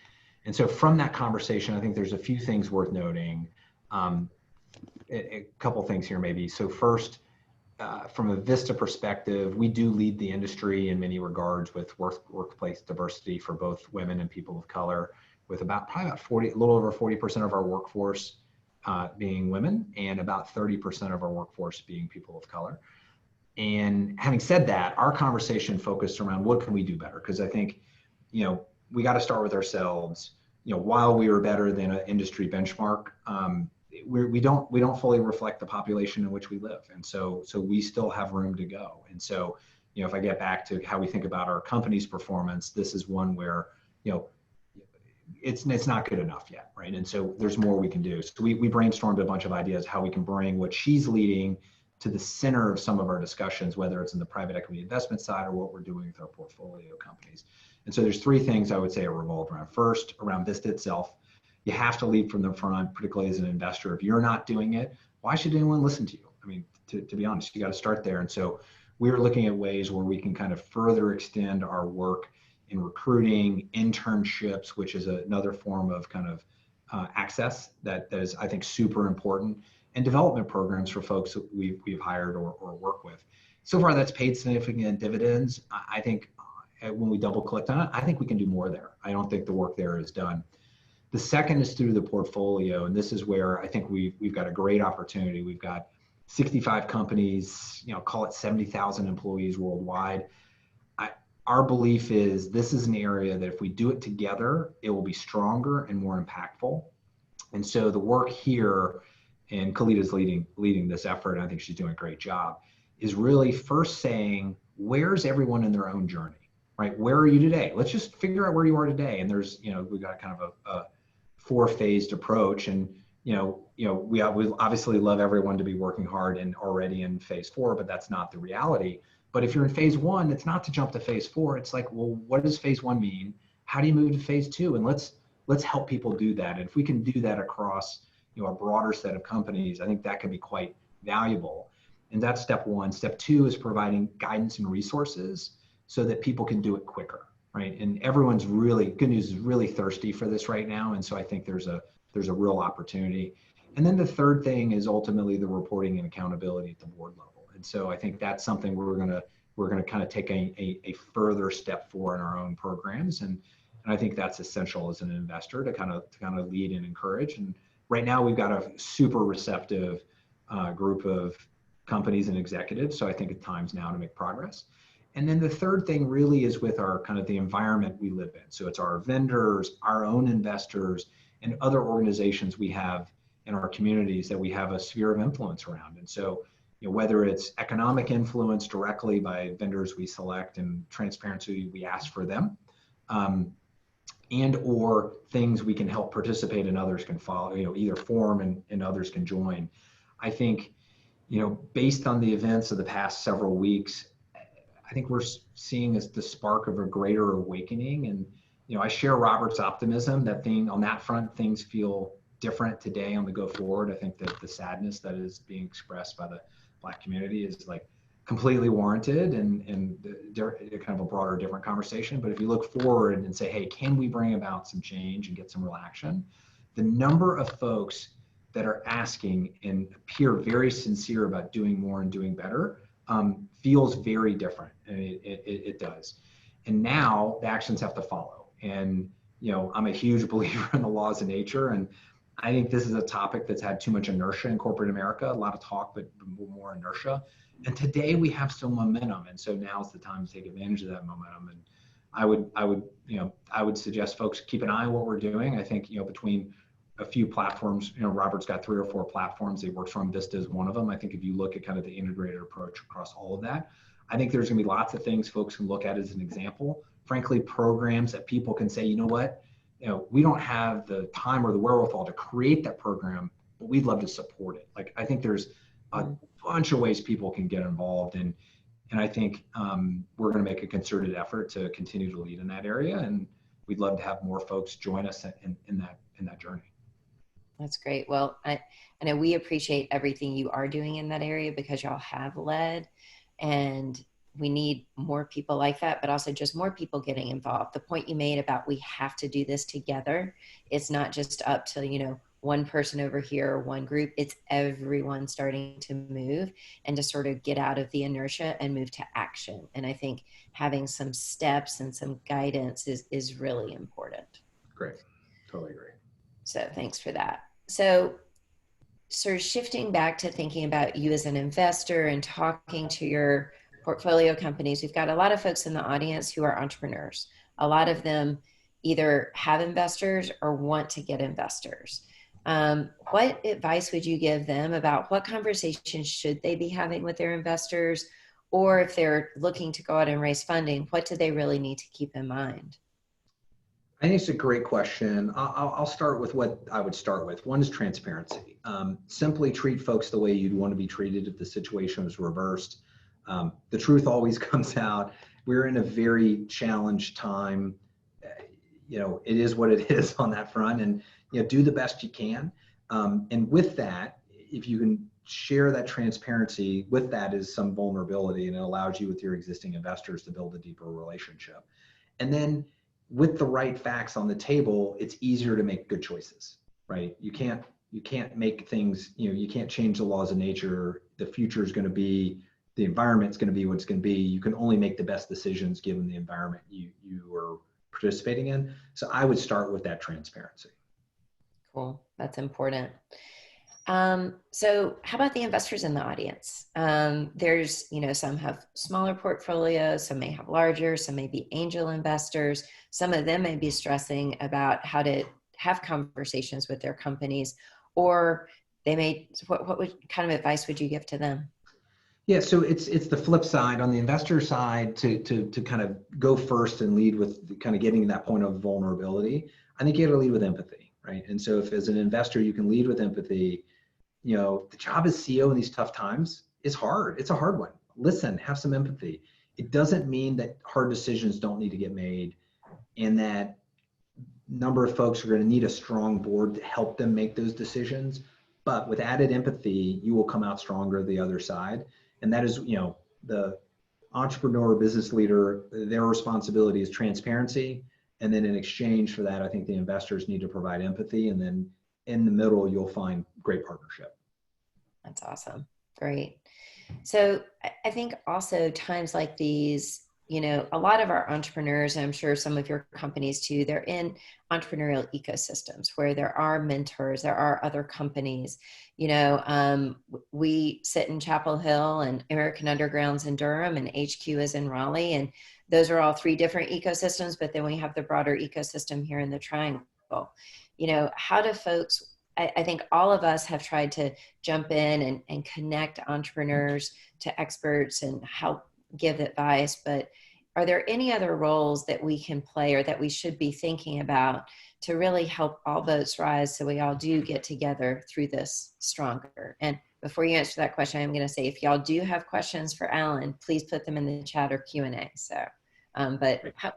And so from that conversation, I think there's a few things worth noting. A couple things here maybe. So first, from a Vista perspective, we do lead the industry in many regards with workplace diversity for both women and people of color, with probably about 40, a little over 40% of our workforce being women and about 30% of our workforce being people of color. And having said that, our conversation focused around what can we do better? Because I think, we got to start with ourselves. While we are better than an industry benchmark, we don't fully reflect the population in which we live, and so we still have room to go. And so, if I get back to how we think about our company's performance, this is one where it's not good enough yet, right? And so there's more we can do. So we brainstormed a bunch of ideas how we can bring what she's leading to the center of some of our discussions, whether it's in the private equity investment side or what we're doing with our portfolio companies. And so there's three things I would say are revolved around. First, around Vista itself, you have to lead from the front, particularly as an investor. If you're not doing it, why should anyone listen to you? I mean, to be honest, you got to start there. And so we're looking at ways where we can kind of further extend our work in recruiting, internships, which is another form of kind of access that is, I think, super important, and development programs for folks that we've hired or work with. So far, that's paid significant dividends. I think when we double clicked on it, I think we can do more there. I don't think the work there is done. The second is through the portfolio, and this is where I think we've got a great opportunity. We've got 65 companies, call it 70,000 employees worldwide. Our belief is this is an area that if we do it together, it will be stronger and more impactful. And so the work here, and Kalita's leading this effort, and I think she's doing a great job, is really first saying, where's everyone in their own journey, right? Where are you today? Let's just figure out where you are today. And there's, we've got kind of a four-phased approach. And, we obviously love everyone to be working hard and already in phase 4, but that's not the reality. But if you're in phase 1, it's not to jump to phase 4. It's like, well, what does phase 1 mean? How do you move to phase 2? And let's help people do that. And if we can do that across a broader set of companies, I think that can be quite valuable. And that's step 1. Step 2 is providing guidance and resources so that people can do it quicker, right? And everyone's good news is really thirsty for this right now. And so I think there's a real opportunity. And then the third thing is ultimately the reporting and accountability at the board level. And so I think that's something we're gonna kind of take a further step for in our own programs, and I think that's essential as an investor to kind of lead and encourage. And right now we've got a super receptive group of companies and executives, so I think it's time's now to make progress. And then the third thing really is with our kind of the environment we live in. So it's our vendors, our own investors, and other organizations we have in our communities that we have a sphere of influence around. And so whether it's economic influence directly by vendors we select and transparency we ask for them, and or things we can help participate and others can follow, either form and others can join. I think, based on the events of the past several weeks, I think we're seeing the spark of a greater awakening. And, I share Robert's optimism that on that front, things feel different today on the go forward. I think that the sadness that is being expressed by the Black community is like completely warranted and kind of a broader, different conversation. But if you look forward and say, hey, can we bring about some change and get some real action? The number of folks that are asking and appear very sincere about doing more and doing better feels very different. And it does. And now the actions have to follow. And, I'm a huge believer in the laws of nature. And I think this is a topic that's had too much inertia in corporate America, a lot of talk, but more inertia. And today we have some momentum. And so now's the time to take advantage of that momentum. And I would suggest folks keep an eye on what we're doing. I think, between a few platforms, Robert's got 3 or 4 platforms he works from. Vista is one of them. I think if you look at kind of the integrated approach across all of that, I think there's going to be lots of things folks can look at as an example. Frankly, programs that people can say, you know what, we don't have the time or the wherewithal to create that program, but we'd love to support it. Like, I think there's a bunch of ways people can get involved, and I think we're going to make a concerted effort to continue to lead in that area, and we'd love to have more folks join us in that journey. That's great. Well, I know we appreciate everything you are doing in that area, because y'all have led, and we need more people like that, but also just more people getting involved. The point you made about we have to do this together. It's not just up to, one person over here or one group. It's everyone starting to move and to sort of get out of the inertia and move to action. And I think having some steps and some guidance is really important. Great. Totally agree. So thanks for that. So sort of shifting back to thinking about you as an investor and talking to your portfolio companies, we've got a lot of folks in the audience who are entrepreneurs. A lot of them either have investors or want to get investors. What advice would you give them about what conversations should they be having with their investors? Or if they're looking to go out and raise funding, what do they really need to keep in mind? I think it's a great question. I'll start with what I would start with. One is transparency. Simply treat folks the way you'd want to be treated if the situation was reversed. The truth always comes out. We're in a very challenged time. It is what it is on that front, and do the best you can. And with that, if you can share that transparency, with that is some vulnerability, and it allows you with your existing investors to build a deeper relationship. And then with the right facts on the table, it's easier to make good choices, right? You can't make things, you can't change the laws of nature. The future is going to be, the environment's going to be what it's going to be. You can only make the best decisions given the environment you are participating in. So I would start with that transparency. Cool. That's important. So how about the investors in the audience? There's, some have smaller portfolios, some may have larger, some may be angel investors. Some of them may be stressing about how to have conversations with their companies, or they may, what kind of advice would you give to them? Yeah, so it's the flip side. On the investor side, to kind of go first and lead with kind of getting to that point of vulnerability, I think you got to lead with empathy, right? And so if as an investor you can lead with empathy, the job as CEO in these tough times is hard. It's a hard one. Listen, have some empathy. It doesn't mean that hard decisions don't need to get made, and that number of folks are going to need a strong board to help them make those decisions. But with added empathy, you will come out stronger the other side. And that is, the entrepreneur, business leader, their responsibility is transparency. And then in exchange for that, I think the investors need to provide empathy. And then in the middle, you'll find great partnership. That's awesome. Great. So I think also times like these, a lot of our entrepreneurs, and I'm sure some of your companies too, they're in entrepreneurial ecosystems where there are mentors, there are other companies. We sit in Chapel Hill, and American Underground's in Durham, and HQ is in Raleigh. And those are all 3 different ecosystems, but then we have the broader ecosystem here in the Triangle. How do folks, I think all of us have tried to jump in and connect entrepreneurs to experts and help give advice, but are there any other roles that we can play or that we should be thinking about to really help all boats rise so we all do get together through this stronger? And before you answer that question, I'm going to say, if y'all do have questions for Alan, please put them in the chat or Q&A. So,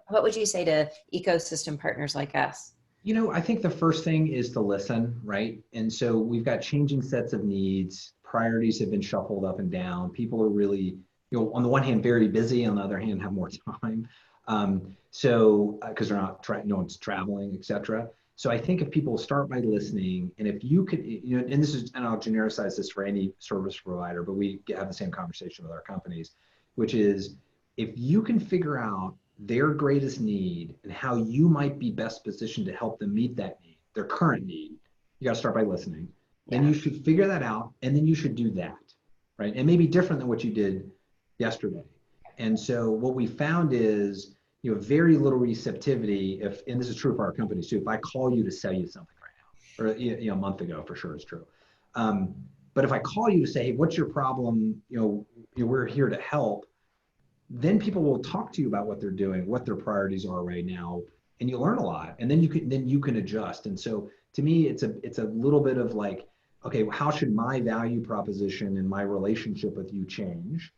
what would you say to ecosystem partners like us? I think the first thing is to listen, right? And so we've got changing sets of needs. Priorities have been shuffled up and down. People are really, on the one hand, very busy. On the other hand, have more time. Because they're not no one's traveling, et cetera. So I think if people start by listening, and if you could, and I'll genericize this for any service provider, but we have the same conversation with our companies. which is if you can figure out their greatest need and how you might be best positioned to help them meet that need, their current need, you got to start by listening. Then Yeah. you should figure that out, and then you should do that, right? It may be different than what you did yesterday. And so what we found is, very little receptivity if, and this is true for our companies too, if I call you to sell you something right now, or a month ago, for sure it's true. But if I call you to say, hey, what's your problem? We're here to help. Then people will talk to you about what they're doing, what their priorities are right now, and you learn a lot. And then you can adjust. And so to me, it's a little bit of like, okay, well, how should my value proposition and my relationship with you change?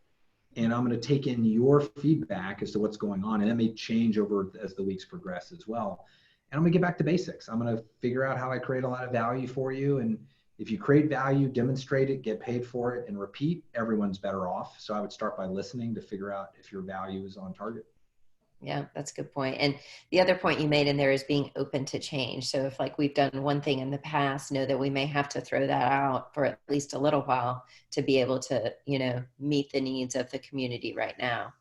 And I'm going to take in your feedback as to what's going on. And that may change over as the weeks progress as well. And I'm going to get back to basics. I'm going to figure out how I create a lot of value for you. And if you create value, demonstrate it, get paid for it, and repeat, everyone's better off. So I would start by listening to figure out if your value is on target. Yeah, that's a good point. And the other point you made in there is being open to change. So if like we've done one thing in the past, know that we may have to throw that out for at least a little while to be able to, meet the needs of the community right now.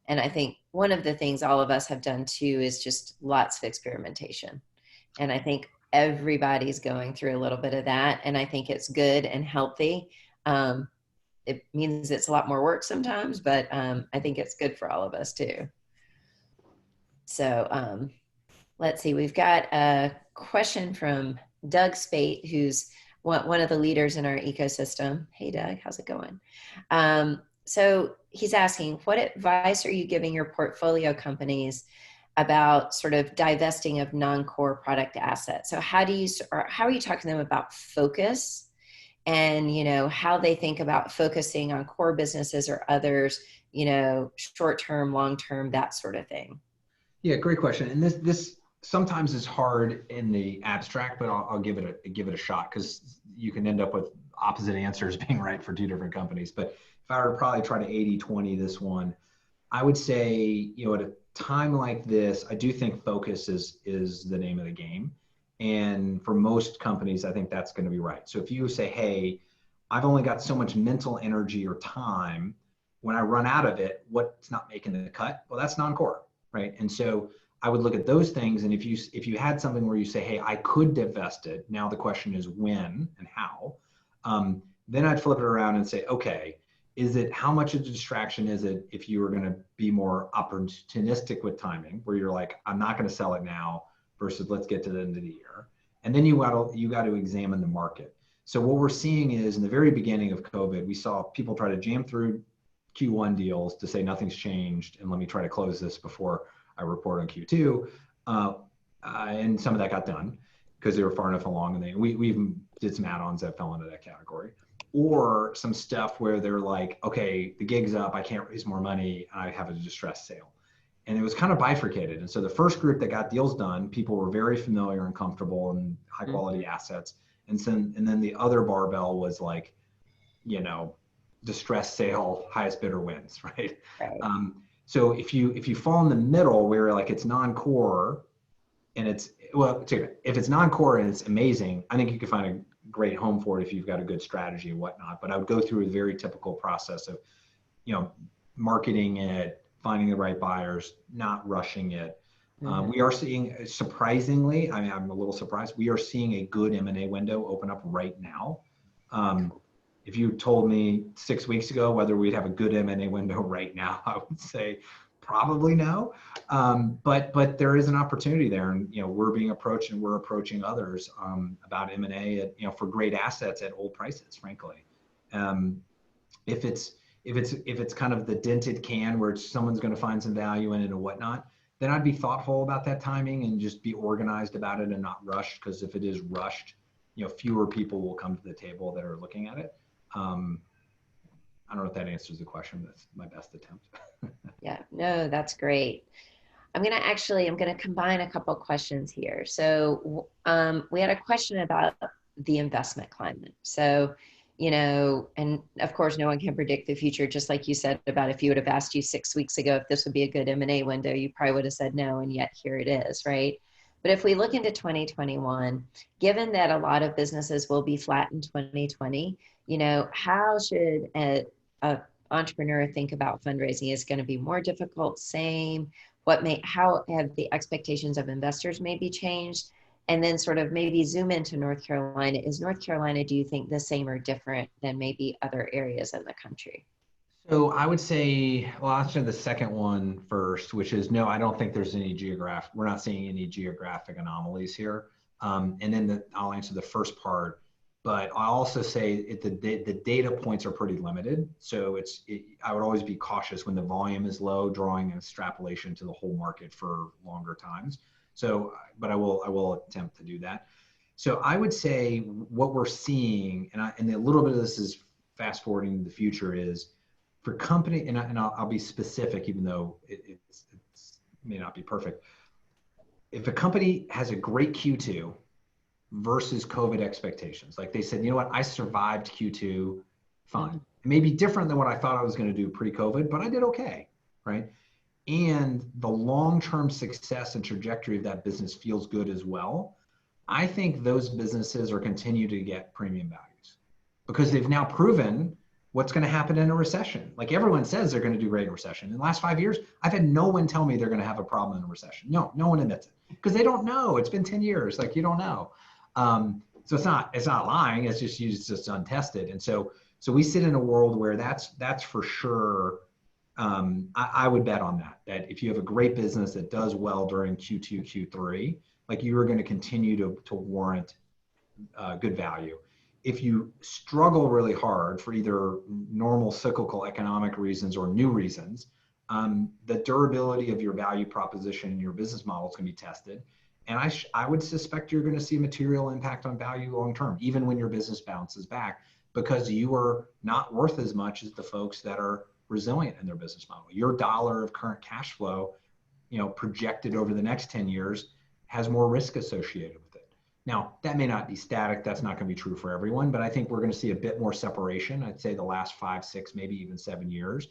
And I think one of the things all of us have done too is just lots of experimentation. And I think everybody's going through a little bit of that. And I think it's good and healthy. It means it's a lot more work sometimes, but I think it's good for all of us too. So let's see, we've got a question from Doug Spate, who's one of the leaders in our ecosystem. Hey, Doug, how's it going? So he's asking, what advice are you giving your portfolio companies about sort of divesting of non-core product assets? So how are you talking to them about focus and, how they think about focusing on core businesses or others, short-term, long-term, that sort of thing? Yeah, great question. And this sometimes is hard in the abstract, but I'll give it a shot, because you can end up with opposite answers being right for two different companies. But if I were to probably try to 80-20 this one, I would say, at a time like this, I do think focus is the name of the game. And for most companies, I think that's going to be right. So if you say, hey, I've only got so much mental energy or time, when I run out of it, what's not making the cut? Well, that's non-core. Right. And so I would look at those things. And if you had something where you say, hey, I could divest it. Now the question is when and how. Then I'd flip it around and say, okay, how much of a distraction is it if you were going to be more opportunistic with timing, where you're like, I'm not going to sell it now versus let's get to the end of the year. And then you got to examine the market. So what we're seeing is in the very beginning of COVID, we saw people try to jam through Q1 deals to say nothing's changed and let me try to close this before I report on Q2. And some of that got done because they were far enough along, and we even did some add-ons that fell into that category. Or some stuff where they're like, okay, the gig's up, I can't raise more money, I have a distressed sale. And it was kind of bifurcated. And so the first group that got deals done, people were very familiar and comfortable and high quality assets. And then the other barbell was like, distressed sale, highest bidder wins, right? So if you fall in the middle where like it's non-core and if it's non-core and it's amazing, I think you can find a great home for it if you've got a good strategy and whatnot. But I would go through a very typical process of, marketing it, finding the right buyers, not rushing it. We are seeing, surprisingly, I'm a little surprised, we are seeing a good M&A window open up right now. If you told me 6 weeks ago whether we'd have a good M&A window right now, I would say probably no. But there is an opportunity there, and we're being approached, and we're approaching others about M&A at for great assets at old prices. Frankly, if it's kind of the dented can where someone's going to find some value in it and whatnot, then I'd be thoughtful about that timing and just be organized about it and not rushed. Because if it is rushed, fewer people will come to the table that are looking at it. I don't know if that answers the question. That's my best attempt. Yeah, no, that's great. I'm going to combine a couple questions here. So we had a question about the investment climate. So, and of course, no one can predict the future, just like you said about if you would have asked you 6 weeks ago if this would be a good M&A window, you probably would have said no, and yet here it is, right? But if we look into 2021, given that a lot of businesses will be flat in 2020, how should a entrepreneur think about fundraising? Is going to be more difficult, same? How have the expectations of investors maybe changed? And then sort of maybe zoom into North Carolina. Is North Carolina, do you think, the same or different than maybe other areas in the country? So I would say, well, I'll answer the second one first, which is no, I don't think there's any we're not seeing any geographic anomalies here. And then I'll answer the first part, but I'll also say the data points are pretty limited. So I would always be cautious when the volume is low, drawing an extrapolation to the whole market for longer times. So, but I will attempt to do that. So I would say what we're seeing, and a little bit of this is fast forwarding to the future, is for company, and I'll be specific, even though it may not be perfect. If a company has a great Q2 versus COVID expectations, like they said, you know what, I survived Q2 fine. It may be different than what I thought I was going to do pre-COVID, but I did okay, right? And the long-term success and trajectory of that business feels good as well. I think those businesses are continue to get premium values because they've now proven what's going to happen in a recession. Like everyone says they're going to do great in a recession. In the last 5 years, I've had no one tell me they're going to have a problem in a recession. No one admits it because they don't know. It's been 10 years. Like you don't know. So it's not lying. It's just untested. And so we sit in a world where that's for sure. I would bet on that if you have a great business that does well during Q2, Q3, like you are going to continue to warrant good value. If you struggle really hard for either normal cyclical economic reasons or new reasons, the durability of your value proposition and your business model is going to be tested. And I would suspect you're going to see a material impact on value long term, even when your business bounces back, because you are not worth as much as the folks that are resilient in their business model. Your dollar of current cash flow, projected over the next 10 years has more risk associated with it. Now, that may not be static. That's not going to be true for everyone, but I think we're going to see a bit more separation. I'd say the last 5, 6, maybe even 7 years,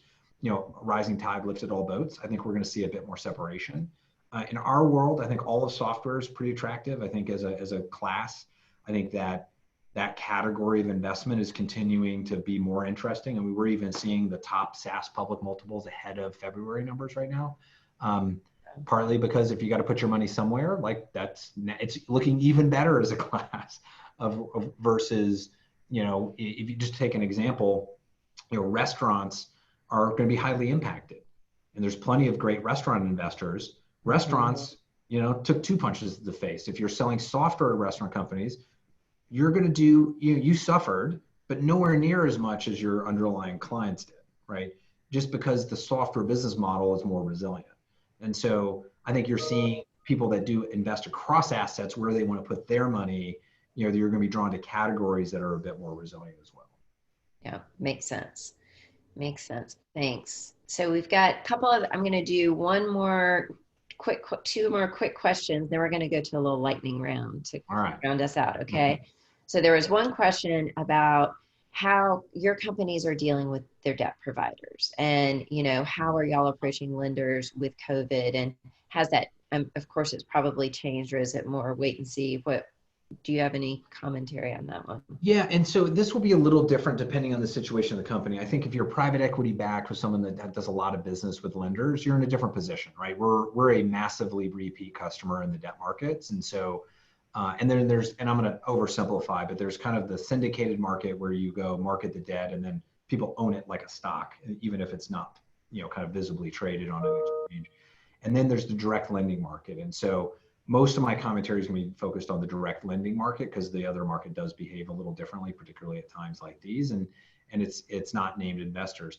rising tide lifted all boats. I think we're going to see a bit more separation. In our world, I think all of software is pretty attractive. I think as a class, I think that category of investment is continuing to be more interesting. And we were even seeing the top SaaS public multiples ahead of February numbers right now. Partly because if you got to put your money somewhere, like it's looking even better as a class versus, if you just take an example, restaurants are going to be highly impacted. And there's plenty of great restaurant investors. Restaurants, took 2 punches to the face. If you're selling software to restaurant companies, you're going to do, you suffered, but nowhere near as much as your underlying clients did, right? Just because the software business model is more resilient. And so I think you're seeing people that do invest across assets where they want to put their money, you're going to be drawn to categories that are a bit more resilient as well. Yeah, makes sense. Makes sense. Thanks. So we've got a couple of, I'm going to do two more quick questions. Then we're going to go to a little lightning round to round us out. Okay. Mm-hmm. So there was one question about how your companies are dealing with their debt providers and, how are y'all approaching lenders with COVID, and has that, of course it's probably changed, or is it more wait and see? Do you have any commentary on that one? Yeah. And so this will be a little different depending on the situation of the company. I think if you're private equity backed with someone that does a lot of business with lenders, you're in a different position, right? We're a massively repeat customer in the debt markets. And so, and then and I'm going to oversimplify, but there's kind of the syndicated market where you go market the debt and then people own it like a stock, even if it's not, kind of visibly traded on an exchange. And then there's the direct lending market. And so most of my commentary is going to be focused on the direct lending market because the other market does behave a little differently, particularly at times like these. And it's not named investors.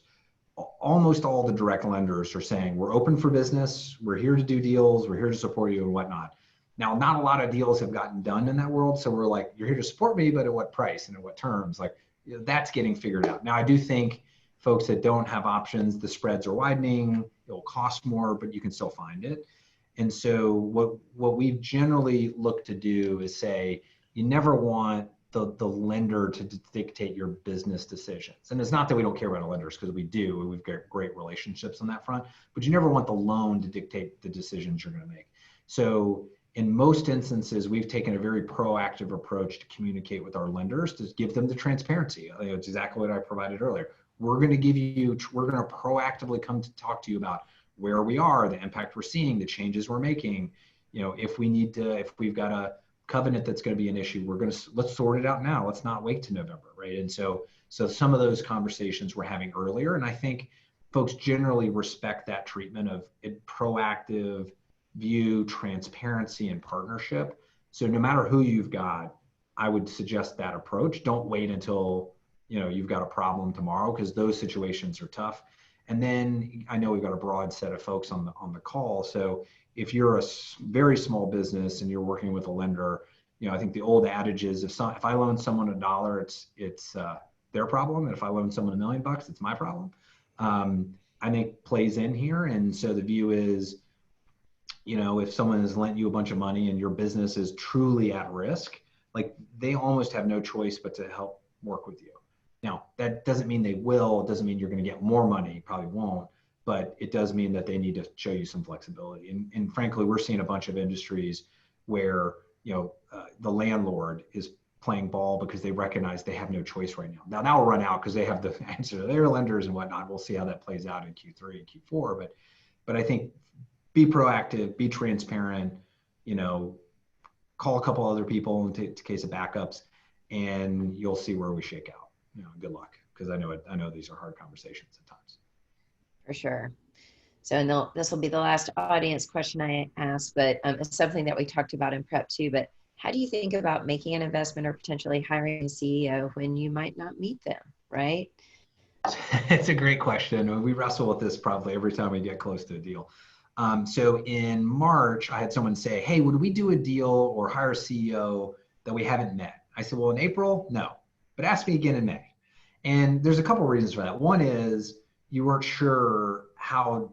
Almost all the direct lenders are saying, we're open for business. We're here to do deals. We're here to support you and whatnot. Now, not a lot of deals have gotten done in that world. So we're like, you're here to support me, but at what price and at what terms? Like, that's getting figured out. Now, I do think folks that don't have options, the spreads are widening. It'll cost more, but you can still find it. And so what we generally look to do is say, you never want the lender to dictate your business decisions. And it's not that we don't care about our lenders, because we do. We've got great relationships on that front, but you never want the loan to dictate the decisions you're going to make. So in most instances, we've taken a very proactive approach to communicate with our lenders to give them the transparency. It's exactly what I provided earlier. we're going to give you, we're going to proactively come to talk to you about where we are, the impact we're seeing, the changes we're making. If we need to, if we've got a covenant that's going to be an issue, let's sort it out now. Let's not wait to November, right? And so some of those conversations we're having earlier, and I think folks generally respect that treatment of proactive view, transparency, and partnership. So no matter who you've got, I would suggest that approach. Don't wait until you've got a problem tomorrow, because those situations are tough. And then I know we've got a broad set of folks on the call. So if you're a very small business and you're working with a lender, I think the old adage is if I loan someone $1, it's their problem, and if I loan someone $1 million, it's my problem. I think plays in here. And so the view is, if someone has lent you a bunch of money and your business is truly at risk, like they almost have no choice but to help work with you. Now, that doesn't mean they will. It doesn't mean you're going to get more money. Probably won't. But it does mean that they need to show you some flexibility. And frankly, we're seeing a bunch of industries where the landlord is playing ball because they recognize they have no choice right now. Now will run out because they have the answer to their lenders and whatnot. We'll see how that plays out in Q3 and Q4. But I think be proactive, be transparent. Call a couple other people in case of backups, and you'll see where we shake out. Good luck, because I know these are hard conversations at times. For sure. So this will be the last audience question I ask, but it's something that we talked about in prep too. But how do you think about making an investment or potentially hiring a CEO when you might not meet them, right? It's a great question. We wrestle with this probably every time we get close to a deal. So in March, I had someone say, hey, would we do a deal or hire a CEO that we haven't met? I said, well, in April, no, but ask me again in May. And there's a couple of reasons for that. One is you weren't sure how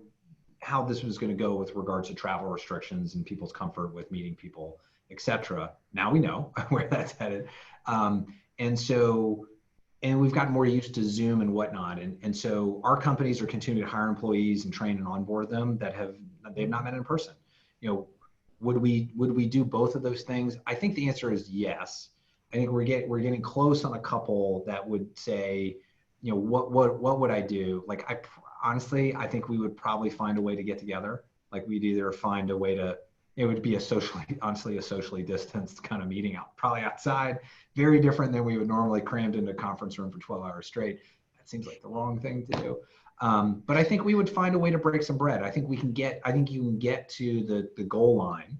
this was going to go with regards to travel restrictions and people's comfort with meeting people, et cetera. Now we know where that's headed. And we've gotten more used to Zoom and whatnot. And so our companies are continuing to hire employees and train and onboard them they've not met in person. Would we do both of those things? I think the answer is yes. I think we're getting close on a couple that would say, what would I do? Like honestly, I think we would probably find a way to get together. Like we'd either find a way to, it would be a socially distanced kind of meeting probably outside, very different than we would normally crammed into a conference room for 12 hours straight. That seems like the wrong thing to do. But I think we would find a way to break some bread. I think you can get to the goal line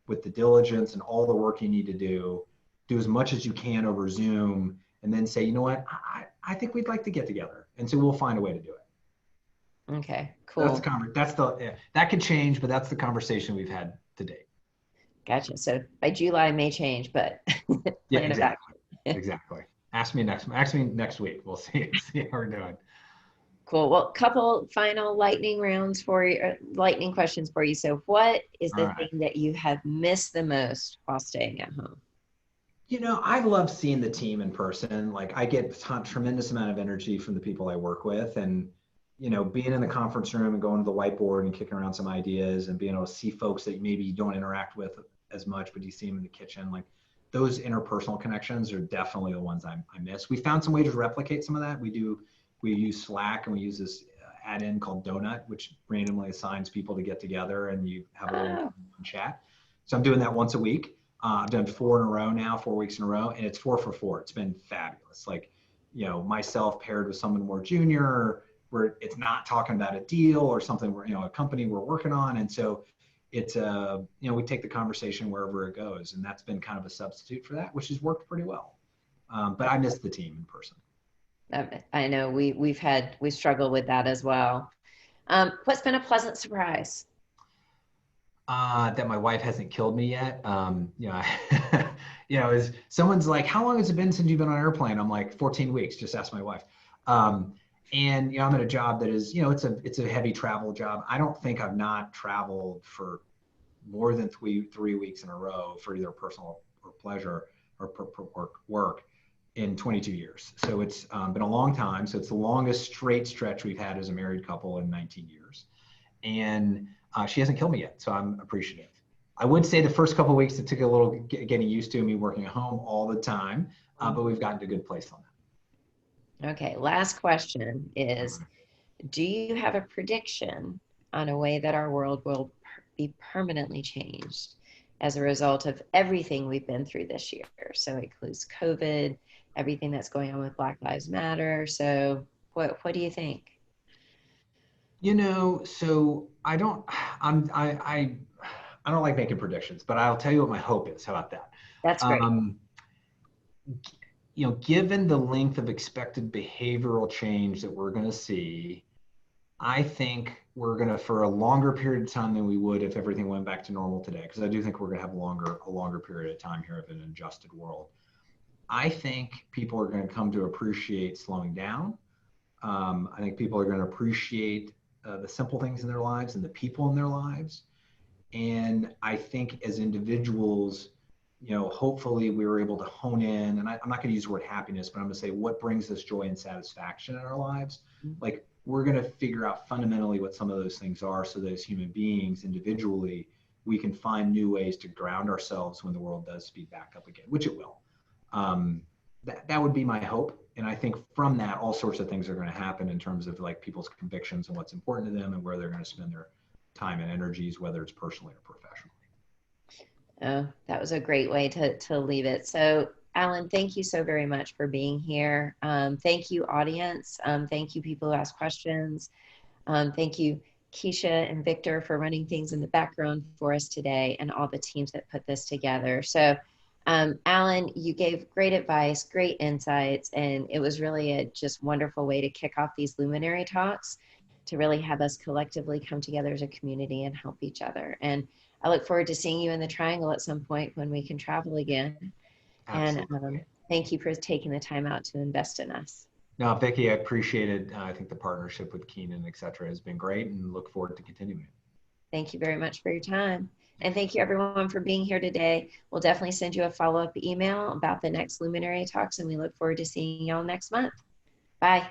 with the diligence and all the work you need to do as much as you can over Zoom, and then say, you know what, I think we'd like to get together. And so we'll find a way to do it. Okay, cool. That could change, but that's the conversation we've had to date. Gotcha. So by July, it may change, but yeah, exactly. Ask me next week. We'll see how we're doing. Cool. Well, couple final lightning questions for you. So what is the thing that you have missed the most while staying at home? I love seeing the team in person. Like I get a tremendous amount of energy from the people I work with, and being in the conference room and going to the whiteboard and kicking around some ideas and being able to see folks that maybe you don't interact with as much, but you see them in the kitchen. Like those interpersonal connections are definitely the ones I miss. We found some ways to replicate some of that. We use Slack, and we use this add-in called Donut, which randomly assigns people to get together and you have a little chat. So I'm doing that once a week. I've done 4 weeks in a row, and it's 4 for 4. It's been fabulous. Like, myself paired with someone more junior, where it's not talking about a deal or something where, a company we're working on. And so it's, we take the conversation wherever it goes. And that's been kind of a substitute for that, which has worked pretty well. But I miss the team in person. I know we struggled with that as well. What's been a pleasant surprise? That my wife hasn't killed me yet. Is someone's like, how long has it been since you've been on an airplane? I'm like, 14 weeks, just ask my wife. And I'm at a job that is, it's a heavy travel job. I don't think I've not traveled for more than three weeks in a row for either personal or pleasure or work in 22 years. So it's been a long time. So it's the longest straight stretch we've had as a married couple in 19 years. And she hasn't killed me yet, so I'm appreciative. I would say the first couple of weeks, it took a little getting used to me working at home all the time, but we've gotten to a good place on that. Okay, last question is, do you have a prediction on a way that our world will be permanently changed as a result of everything we've been through this year? So it includes COVID, everything that's going on with Black Lives Matter. So what do you think? So I don't like making predictions, but I'll tell you what my hope is. How about that? That's great. Um, Given the length of expected behavioral change that we're going to see, I think we're going to, for a longer period of time than we would if everything went back to normal today, because I do think we're going to have a longer period of time here of an adjusted world. I think people are going to come to appreciate slowing down. I think people are going to appreciate the simple things in their lives and the people in their lives. And I think as individuals, hopefully we were able to hone in, and I'm not going to use the word happiness, but I'm going to say what brings us joy and satisfaction in our lives. Like, we're going to figure out fundamentally what some of those things are, so that as human beings individually, we can find new ways to ground ourselves when the world does speed back up again, which it will. That would be my hope. And I think from that, all sorts of things are going to happen in terms of like people's convictions and what's important to them and where they're going to spend their time and energies, whether it's personally or professionally. Oh, that was a great way to leave it. So, Alan, thank you so very much for being here. Thank you, audience. Thank you, people who ask questions. Thank you, Keisha and Victor, for running things in the background for us today, and all the teams that put this together. So, Alan, you gave great advice, great insights, and it was really a just wonderful way to kick off these Luminary Talks, to really have us collectively come together as a community and help each other. And I look forward to seeing you in the Triangle at some point when we can travel again. And Absolutely. thank you for taking the time out to invest in us. No, Vicki, I appreciate it. I think the partnership with Keenan, et cetera, has been great, and look forward to continuing it. Thank you very much for your time. And thank you everyone for being here today. We'll definitely send you a follow-up email about the next Luminary Talks, and we look forward to seeing y'all next month. Bye.